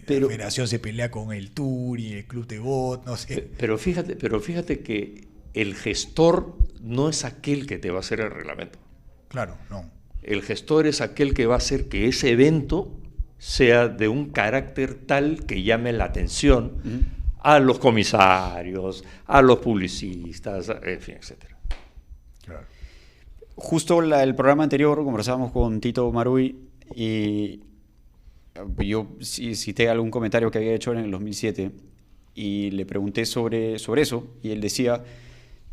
federación se pelea con el Tour y el club te vota, no sé? Pero fíjate que el gestor no es aquel que te va a hacer el reglamento. Claro, no. El gestor es aquel que va a hacer que ese evento sea de un carácter tal que llame la atención a los comisarios, a los publicistas, en fin, etcétera. Claro. Justo el programa anterior conversábamos con Tito Marui y yo cité algún comentario que había hecho en el 2007 y le pregunté sobre eso y él decía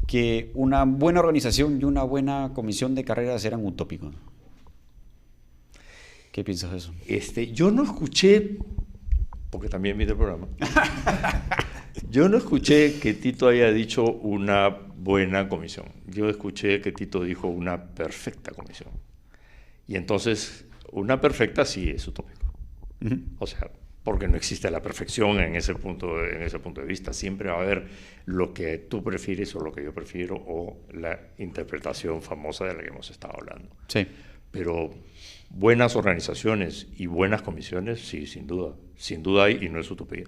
que una buena organización y una buena comisión de carreras eran utópicos. ¿Qué piensas de eso? Yo no escuché, porque también vi el programa, yo no escuché que Tito haya dicho una buena comisión. Yo escuché que Tito dijo una perfecta comisión. Y entonces, una perfecta sí es utópico. O sea, porque no existe la perfección en ese punto de vista. Siempre va a haber lo que tú prefieres o lo que yo prefiero o la interpretación famosa de la que hemos estado hablando. Sí. Pero buenas organizaciones y buenas comisiones, sí, sin duda hay, y no es utopía.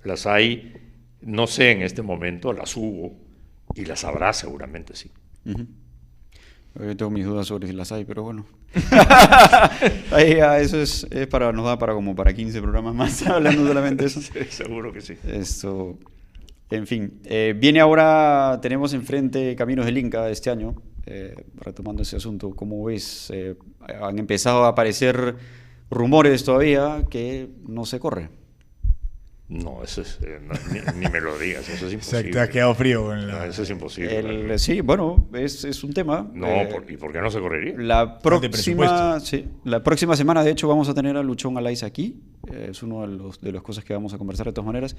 Las hay, no sé en este momento, las hubo y las habrá seguramente, sí. Yo tengo mis dudas sobre si las hay, pero bueno. Ahí, eso es nos da para 15 programas más hablando solamente de eso. Sí, seguro que sí. Esto, en fin, viene ahora, tenemos enfrente Caminos del Inca este año. Retomando ese asunto, ¿cómo ves? Han empezado a aparecer rumores todavía que no se corre. No, eso es, ni me lo digas, eso es imposible. Exacto, has quedado frío con la... No, eso es imposible. Sí, bueno, es un tema. No, ¿y por qué no se correría? La próxima semana, de hecho, vamos a tener a Luchón Alaiza aquí. Es uno de las cosas que vamos a conversar de todas maneras.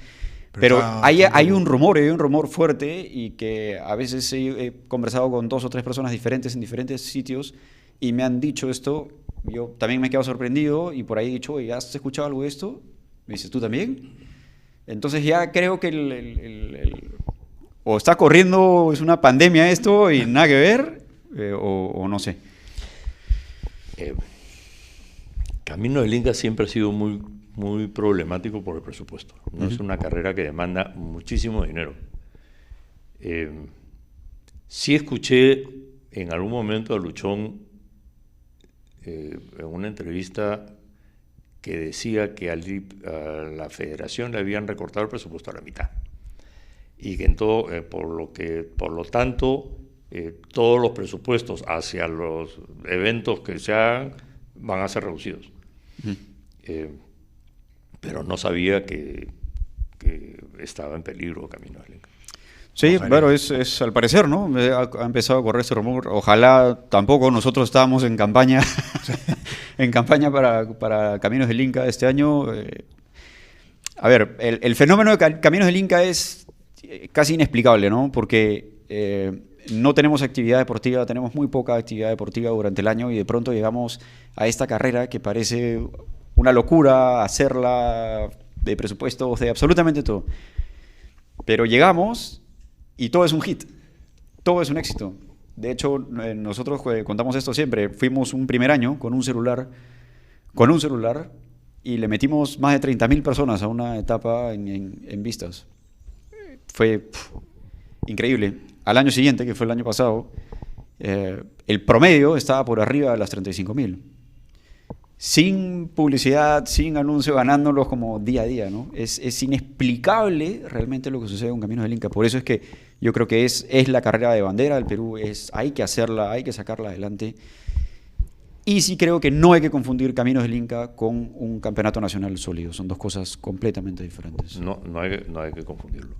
Pero hay un rumor fuerte y que a veces he conversado con 2 o 3 personas diferentes en diferentes sitios y me han dicho esto. Yo también me he quedado sorprendido y por ahí he dicho, oye, ¿has escuchado algo de esto? Me dices, ¿tú también? Entonces ya creo que o está corriendo, es una pandemia esto y nada que ver, o no sé. Camino del Inca siempre ha sido muy, muy problemático por el presupuesto. No es una carrera que demanda muchísimo dinero. Sí escuché en algún momento a Luchón en una entrevista que decía que a la federación le habían recortado el presupuesto a la mitad y que por lo tanto todos los presupuestos hacia los eventos que se hagan van a ser reducidos. Pero no sabía que estaba en peligro Camino del Inca. Sí, bueno, es al parecer, ¿no? Ha empezado a correr ese rumor. Ojalá tampoco nosotros estábamos en campaña para Caminos del Inca este año. A ver, el fenómeno de Caminos del Inca es casi inexplicable, ¿no? Porque no tenemos actividad deportiva, tenemos muy poca actividad deportiva durante el año y de pronto llegamos a esta carrera que parece una locura hacerla, de presupuestos, de absolutamente todo. Pero llegamos y todo es un hit, todo es un éxito. De hecho, nosotros contamos esto siempre. Fuimos un primer año con un celular y le metimos más de 30.000 personas a una etapa en vistas. Fue increíble. Al año siguiente, que fue el año pasado, el promedio estaba por arriba de las 35.000. Sin publicidad, sin anuncio, ganándolos como día a día, ¿no? Es inexplicable realmente lo que sucede con Caminos del Inca. Por eso es que yo creo que es la carrera de bandera del Perú. Hay que hacerla, hay que sacarla adelante. Y sí creo que no hay que confundir Caminos del Inca con un campeonato nacional sólido. Son 2 cosas completamente diferentes. No hay que confundirlo.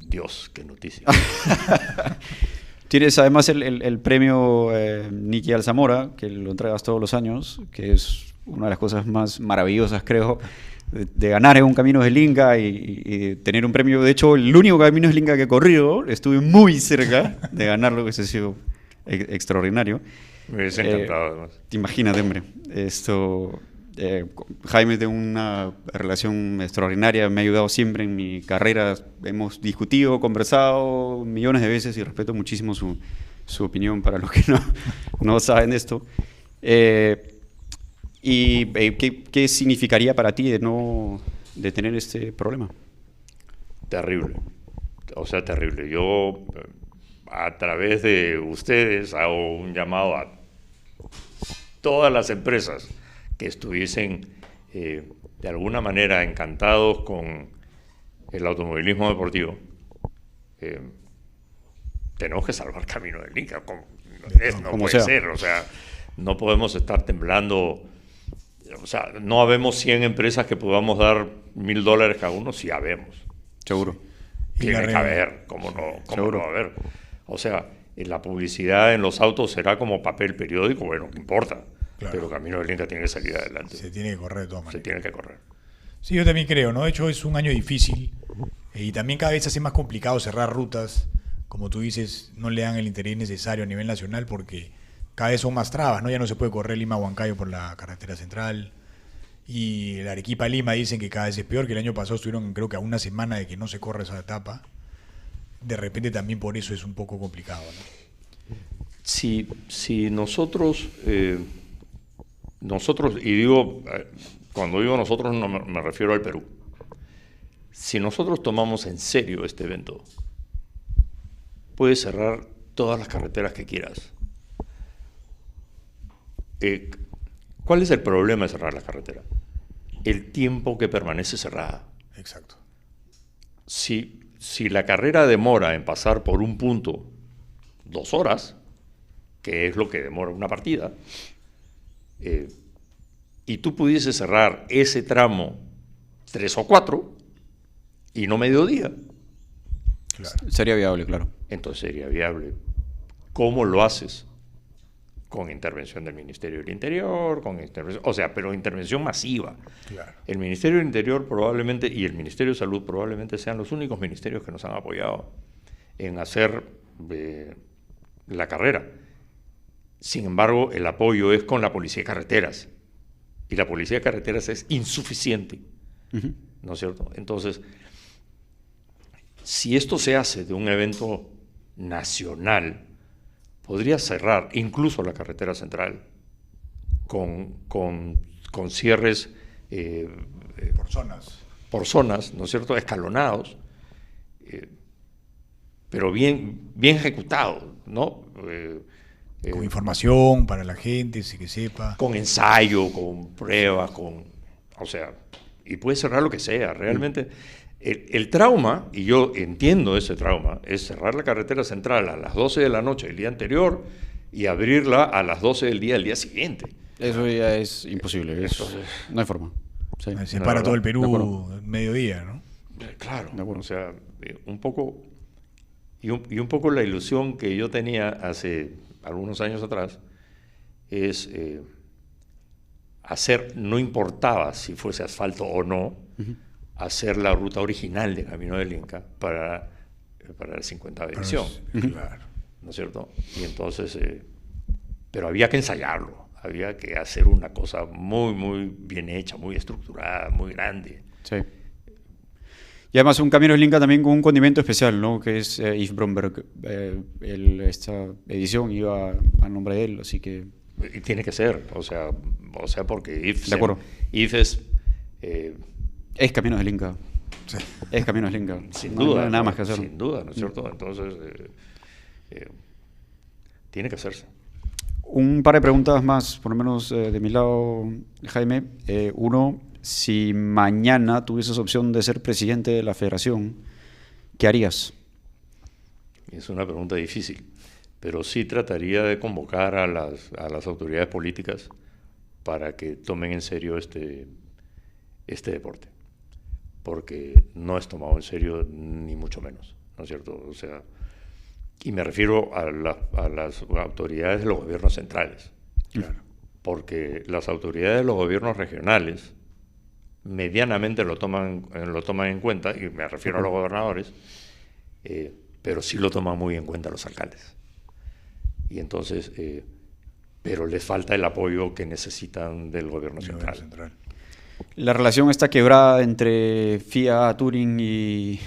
Dios, qué noticia. Tienes además el premio Nicky Alzamora, que lo entregas todos los años, que es una de las cosas más maravillosas, creo, de ganar en un Caminos del Inca y tener un premio. De hecho, el único Caminos del Inca que he corrido, estuve muy cerca de ganarlo, que ha sido extraordinario. Me hubiese encantado, además. Imagínate, hombre. Jaime, de una relación extraordinaria, me ha ayudado siempre en mi carrera. Hemos discutido, conversado millones de veces y respeto muchísimo su opinión para los que no saben de esto. ¿Qué significaría para ti de tener este problema? Terrible. O sea, terrible. Yo, a través de ustedes, hago un llamado a todas las empresas que estuviesen de alguna manera encantados con el automovilismo deportivo. Tenemos que salvar Camino del Inca, no puede ser, o sea, no podemos estar temblando, o sea, no habemos 100 empresas que podamos dar $1.000 cada uno, sí habemos. Seguro. Tiene que haber, ¿cómo no va a haber? O sea, la publicidad en los autos será como papel periódico, bueno, no importa. Claro. Pero Camino del Inca tiene que salir adelante. Se tiene que correr de todas maneras. Se tiene que correr. Sí, yo también creo, ¿no? De hecho, es un año difícil y también cada vez se hace más complicado cerrar rutas. Como tú dices, no le dan el interés necesario a nivel nacional porque cada vez son más trabas, ¿no? Ya no se puede correr Lima-Huancayo por la carretera central. Y el Arequipa-Lima dicen que cada vez es peor, que el año pasado estuvieron creo que a una semana de que no se corre esa etapa. De repente también por eso es un poco complicado, ¿no? Si nosotros... y digo, cuando digo nosotros no me refiero al Perú. Si nosotros tomamos en serio este evento, puedes cerrar todas las carreteras que quieras. ¿Cuál es el problema de cerrar la carretera? El tiempo que permanece cerrada. Exacto. Si la carrera demora en pasar por un punto 2 horas, que es lo que demora una partida, y tú pudieses cerrar ese tramo 3 o 4 y no mediodía, Claro. Sería viable, claro. entonces sería viable. ¿Cómo lo haces? Con intervención del Ministerio del Interior, pero intervención masiva. Claro. El Ministerio del Interior probablemente y el Ministerio de Salud probablemente sean los únicos ministerios que nos han apoyado en hacer la carrera. Sin embargo, el apoyo es con la Policía de Carreteras. Y la Policía de Carreteras es insuficiente. Ujú. ¿No es cierto? Entonces, si esto se hace de un evento nacional, podría cerrar incluso la carretera central con cierres Por zonas. ¿no es cierto?, escalonados, pero bien ejecutados, ¿no? Con información para la gente, sí que sepa. Con ensayo, con pruebas, o sea, y puede cerrar lo que sea, realmente. El trauma, y yo entiendo ese trauma, es cerrar la carretera central a las 12 de la noche del día anterior y abrirla a las 12 del día siguiente. Eso ya es imposible, no hay forma. Sí. Se No, para no, todo el de Perú acuerdo. mediodía, ¿no? Claro, De acuerdo. o sea, un poco, y un poco la ilusión que yo tenía hace algunos años atrás es hacer, no importaba si fuese asfalto o no, hacer la ruta original de Camino del Inca para la 50ª edición, Claro. ¿no es cierto? Y entonces, pero había que ensayarlo, había que hacer una cosa muy bien hecha, muy estructurada, muy grande. Sí. Y además un Camino del Inca también con un condimento especial, ¿no? Que es Yves Bromberg. Esta edición iba a nombre de él, así que... Y tiene que ser, o sea porque De acuerdo. Yves Es Camino del Inca. Sí. Es Camino del Inca. sin No duda, hay nada más que hacer. sin duda, ¿no es cierto? Entonces, tiene que hacerse. Un par de preguntas más, por lo menos de mi lado, Jaime. Uno, si mañana tuvieses opción de ser presidente de la federación, ¿qué harías? Es una pregunta difícil, pero sí trataría de convocar a las autoridades políticas para que tomen en serio este deporte, porque no es tomado en serio ni mucho menos, ¿no es cierto? O sea, y me refiero a las autoridades de los gobiernos centrales, Claro. porque las autoridades de los gobiernos regionales medianamente lo toman en cuenta, y me refiero a los gobernadores, pero sí lo toman muy en cuenta los alcaldes. Y entonces, pero les falta el apoyo que necesitan del gobierno central. La relación está quebrada entre FIA, Touring y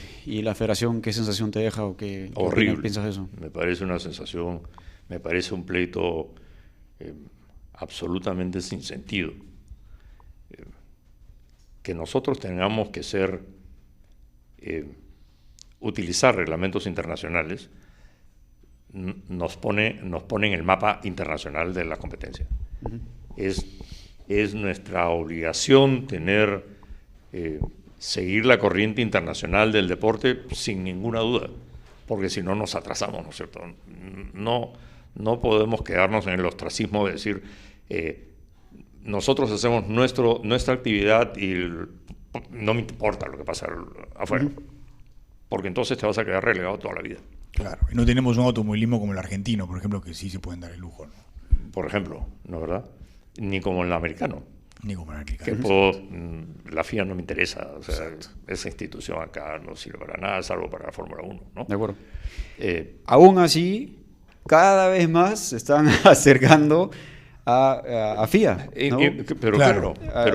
la federación. ¿Qué sensación te deja o qué Horrible. piensas de eso? Me parece una sensación, me parece un pleito absolutamente sin sentido. Que nosotros tengamos que utilizar reglamentos internacionales nos pone en el mapa internacional de la competencia. Uh-huh. Es nuestra obligación seguir la corriente internacional del deporte sin ninguna duda, porque si no nos atrasamos, ¿no es cierto? No podemos quedarnos en el ostracismo de decir nosotros hacemos nuestra actividad y no me importa lo que pasa afuera, porque entonces te vas a quedar relegado toda la vida. Claro, y no tenemos un automovilismo como el argentino, por ejemplo, que sí se pueden dar el lujo, ¿no? Por ejemplo, ¿no es verdad? Ni como el americano. Ni como el Que americano. la FIA no me interesa, o sea, esa institución acá no sirve para nada, salvo para la Fórmula 1, ¿no? De acuerdo. Aún así, cada vez más se están acercando a FIA, ¿no? Pero Claro.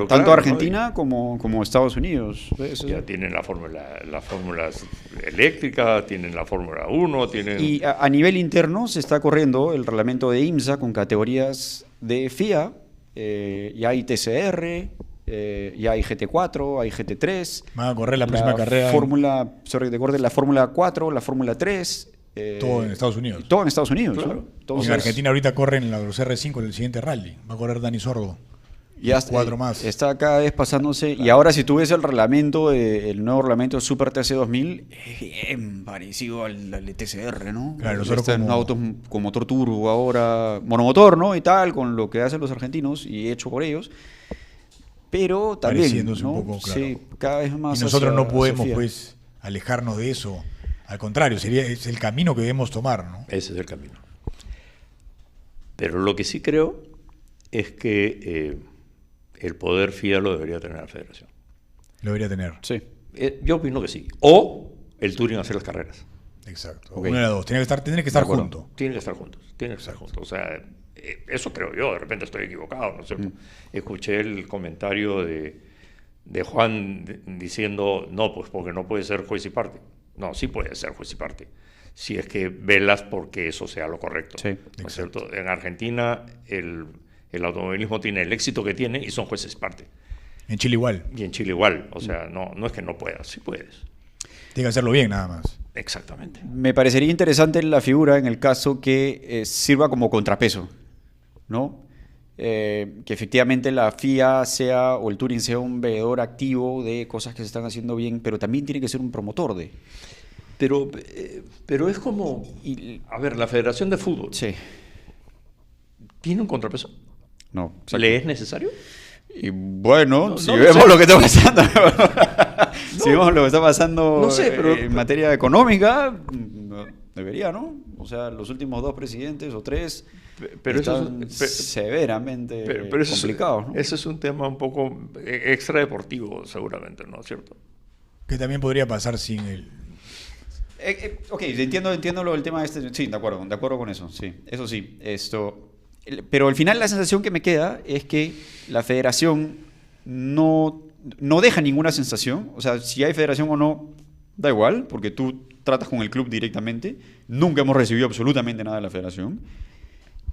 Tanto Argentina como Estados Unidos. Ya tienen las fórmulas eléctricas, tienen la Fórmula 1, tienen... Y a nivel interno se está corriendo el reglamento de IMSA con categorías de FIA. Ya hay TCR, ya hay GT4, hay GT3. Van a correr la próxima carrera. La Fórmula 4, la Fórmula 3. Todo en Estados Unidos. Todo en Estados Unidos. Claro. ¿No? Entonces, en Argentina ahorita corren los R5 en el siguiente rally. Va a correr Dani Sordo. Ya 4 más. Está cada vez pasándose. Claro. Y ahora si tú ves el reglamento, el nuevo reglamento Super TC 2000, es bien parecido al de TCR, ¿no? Claro, nosotros como autos con motor turbo ahora, monomotor, ¿no? Y tal, con lo que hacen los argentinos y hecho por ellos. pero también, Pareciéndose ¿no? un poco, claro. Sí, cada vez más Y nosotros hacia no podemos, FIA. pues, alejarnos de eso. Al contrario, es el camino que debemos tomar, ¿no? Ese es el camino. Pero lo que sí creo es que el poder FIA lo debería tener la federación. Lo debería tener. Sí. Yo opino que sí. O el Touring hacer las carreras. Exacto. Ok. Una de las dos. Tendría que estar De acuerdo. juntos. Tienen que estar juntos. O sea, eso creo yo. De repente estoy equivocado, ¿no es cierto? Escuché el comentario de Juan diciendo, no, pues porque no puede ser juez y parte. No, sí puede ser juez y parte. Si es que velas porque eso sea lo correcto. Sí, ¿no es cierto? En Argentina el automovilismo tiene el éxito que tiene y son jueces y parte. En Chile igual. Y en Chile igual. O sea, no es que no puedas, sí puedes. Tiene que hacerlo bien, nada más. Exactamente. Me parecería interesante la figura en el caso que sirva como contrapeso, ¿no? Que efectivamente la FIA sea o el Touring sea un veedor activo de cosas que se están haciendo bien, pero también tiene que ser un promotor de. Pero es como... A ver, la Federación de Fútbol Sí. tiene un contrapeso. No. exacto. ¿Le es necesario? Y bueno, No, si no lo vemos sé. lo que está pasando, si vemos lo que está pasando No sé, pero- en materia económica, no, debería, ¿no? O sea, los últimos 2 presidentes o 3 Pero eso están es- pe- severamente Pero eso complicados, ¿no? ese es un tema un poco extra deportivo, seguramente, ¿no es cierto? Que también podría pasar sin el... Ok, entiendo lo del tema este. Sí, de acuerdo con eso, sí. Eso sí, pero al final la sensación que me queda es que la federación no deja ninguna sensación. O sea, si hay federación o no, da igual, porque tú tratas con el club directamente. Nunca hemos recibido absolutamente nada de la federación.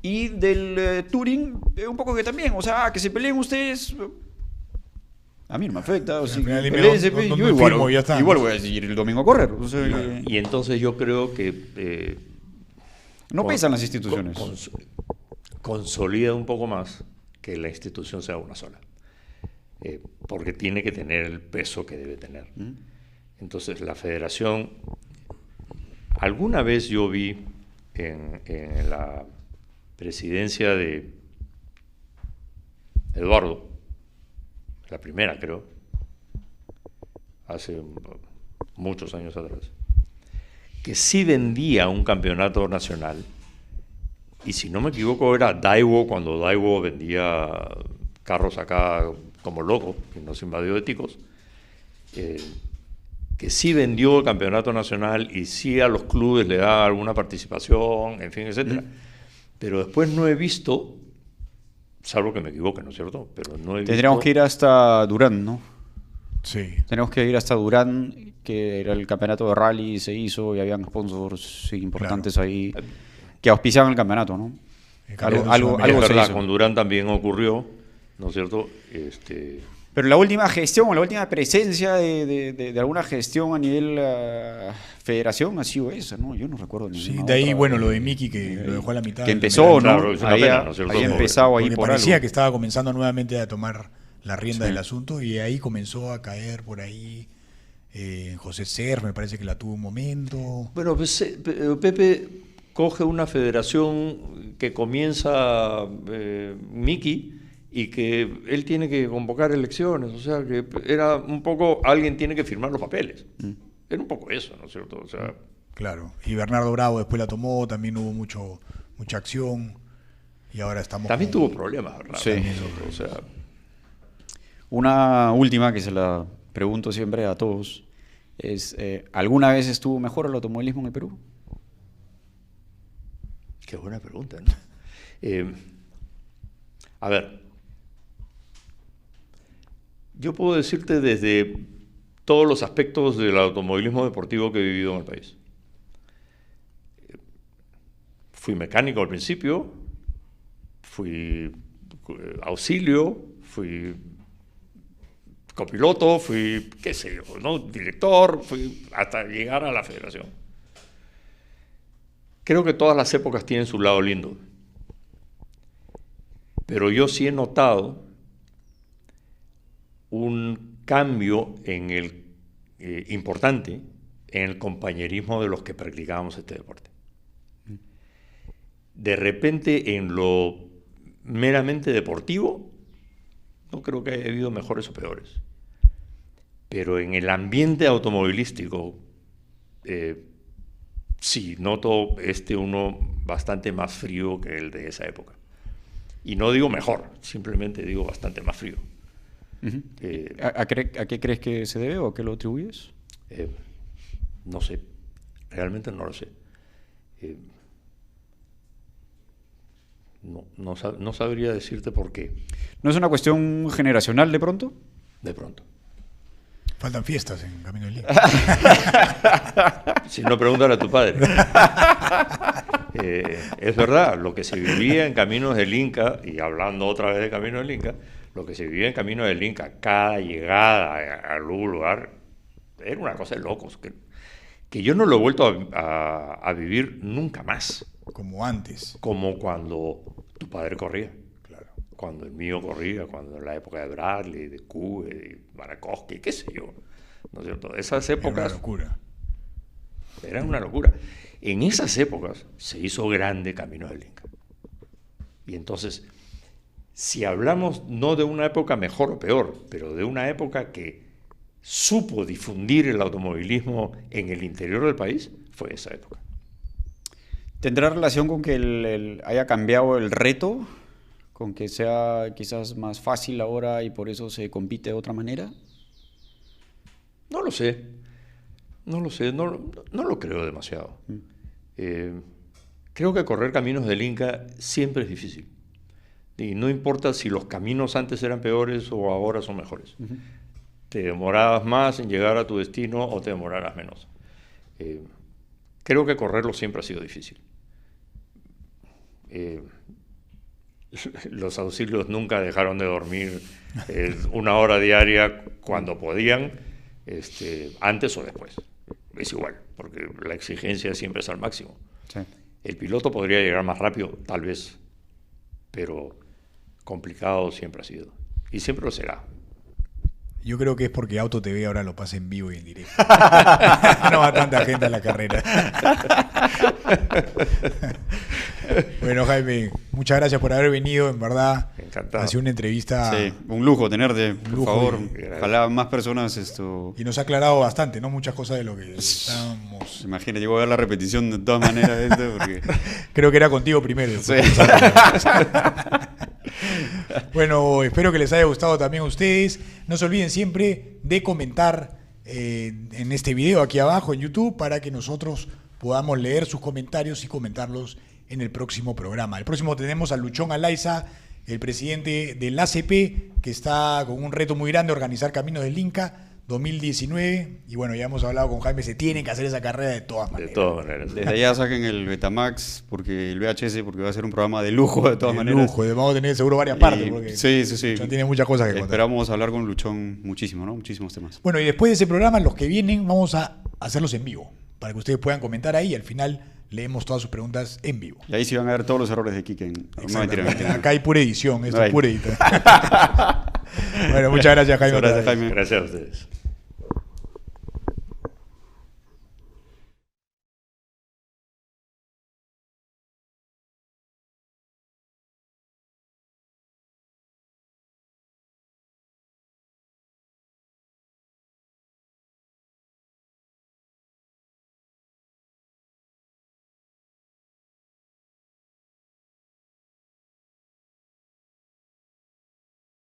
Y del Touring, un poco que también, o sea, que se peleen ustedes. A mí no me afecta. O sea, Al final dime peléense, dónde yo igual, firmo y ya está. igual voy a seguir el domingo a correr. O sea, Y entonces yo creo que... no con- pesan las instituciones. Consolida un poco más que la institución sea una sola. Porque tiene que tener el peso que debe tener. Entonces, la federación... Alguna vez yo vi en la presidencia de Eduardo, la primera creo, hace muchos años atrás, que sí vendía un campeonato nacional, y si no me equivoco era Daiwo, cuando Daiwo vendía carros acá como loco, y nos invadió de ticos, que sí vendió el campeonato nacional y sí a los clubes le da alguna participación, en fin, etcétera. Pero después no he visto, salvo que me equivoque, ¿no es cierto? Pero no he Tendríamos visto... que ir hasta Durán, ¿no? Sí. Tenemos que ir hasta Durán, que era el campeonato de rally, se hizo y habían sponsors importantes ahí que auspiciaban el campeonato, ¿no? El campeonato Algo sudamericano. Es se verdad, hizo. con Durán también ocurrió, ¿no es cierto? Pero la última gestión o la última presencia de alguna gestión a nivel federación ha sido esa, ¿no? Yo no recuerdo Sí, ninguna de ahí, otra. bueno, lo de Miki que lo dejó a la mitad. Que empezó, ¿no? Claro, es una Había, pena, ¿no es cierto? había Porque- empezado ahí Porque por parecía algo. que estaba comenzando nuevamente a tomar la rienda Sí. del asunto y ahí comenzó a caer por ahí José Ser, me parece que la tuvo un momento. Bueno, pues, Pepe coge una federación que comienza Miki y que él tiene que convocar elecciones, o sea, que era un poco, alguien tiene que firmar los papeles. Era un poco eso, ¿no es cierto? O sea, Claro. Y Bernardo Bravo después la tomó, también hubo mucha acción y ahora estamos... también como- tuvo problemas, ¿verdad? Sí. O sea, Una última que se la pregunto siempre a todos es, ¿alguna vez estuvo mejor el automovilismo en el Perú? qué buena pregunta, ¿no? A ver, yo puedo decirte desde todos los aspectos del automovilismo deportivo que he vivido en el país. Fui mecánico al principio, fui auxilio, fui copiloto, fui, qué sé yo, ¿no? Director, fui hasta llegar a la federación. Creo que todas las épocas tienen su lado lindo, pero yo sí he notado un cambio en el importante en el compañerismo de los que practicábamos este deporte. De repente, en lo meramente deportivo, No creo que haya habido mejores o peores. Pero en el ambiente automovilístico, sí, noto uno bastante más frío que el de esa época. Y no digo mejor, simplemente digo bastante más frío. Uh-huh. ¿A qué crees que se debe o a qué lo atribuyes? No sé, realmente no lo sé. No sabría decirte por qué. ¿No es una cuestión generacional de pronto? De pronto. Faltan fiestas en Camino del Inca. Si no, pregúntale a tu padre. Es verdad, lo que se vivía en Caminos del Inca, y hablando otra vez de Caminos del Inca, lo que se vivía en Caminos del Inca, cada llegada a algún lugar, era una cosa de locos, que yo no lo he vuelto a vivir nunca más. Como antes. Como cuando tu padre corría. Claro. Cuando el mío corría, cuando en la época de Bradley, de Cube, de Marakowski, qué sé yo. ¿No es cierto? Esas épocas... Era una locura. Era una locura. En esas épocas se hizo grande Camino del Inca. Y entonces, si hablamos no de una época mejor o peor, pero de una época que supo difundir el automovilismo en el interior del país, fue esa época. ¿Tendrá relación con que haya cambiado el reto? ¿Con que sea quizás más fácil ahora y por eso se compite de otra manera? No lo sé. No lo sé, no lo creo demasiado. Creo que correr Caminos del Inca siempre es difícil. Y no importa si los caminos antes eran peores o ahora son mejores. Uh-huh. Te demorabas más en llegar a tu destino o te demorarás menos. Creo que correrlo siempre ha sido difícil. Los auxilios nunca dejaron de dormir 1 hora diaria cuando podían, antes o después. Es igual, porque la exigencia siempre es al máximo. Sí. El piloto podría llegar más rápido, tal vez, pero complicado siempre ha sido. Y siempre lo será. Yo creo que es porque Auto TV ahora lo pasa en vivo y en directo. No va tanta gente a la carrera. Bueno, Jaime, muchas gracias por haber venido, en verdad. Encantado. Ha sido una entrevista. Sí, un lujo tenerte, por lujo, favor. Ojalá más personas esto. Y nos ha aclarado bastante, ¿no? Muchas cosas de lo que estábamos. Imagínate, llego a ver la repetición de todas maneras de esto porque... Creo que era contigo primero. Sí. Bueno, espero que les haya gustado también a ustedes. No se olviden siempre de comentar en este video aquí abajo en YouTube para que nosotros podamos leer sus comentarios y comentarlos en el próximo programa. El próximo tenemos a Luchón Alaiza, el presidente del ACP, que está con un reto muy grande, organizar Caminos del Inca 2019. Y bueno, ya hemos hablado con Jaime, se tiene que hacer esa carrera de todas maneras. De todas maneras. Desde allá saquen el Betamax, porque el VHS, porque va a ser un programa de lujo de todas maneras. Lujo, vamos a tener seguro varias partes. Porque sí. Luchón tiene muchas cosas que contar. Esperamos hablar con Luchón muchísimo, ¿no? Muchísimos temas. Bueno, y después de ese programa, los que vienen, vamos a hacerlos en vivo, para que ustedes puedan comentar ahí y al final leemos todas sus preguntas en vivo. Y ahí sí van a ver todos los errores de Kike. Acá hay pura edición, esto es pura edición. Bueno, muchas gracias, Jaime. Gracias, Jaime. Gracias a ustedes.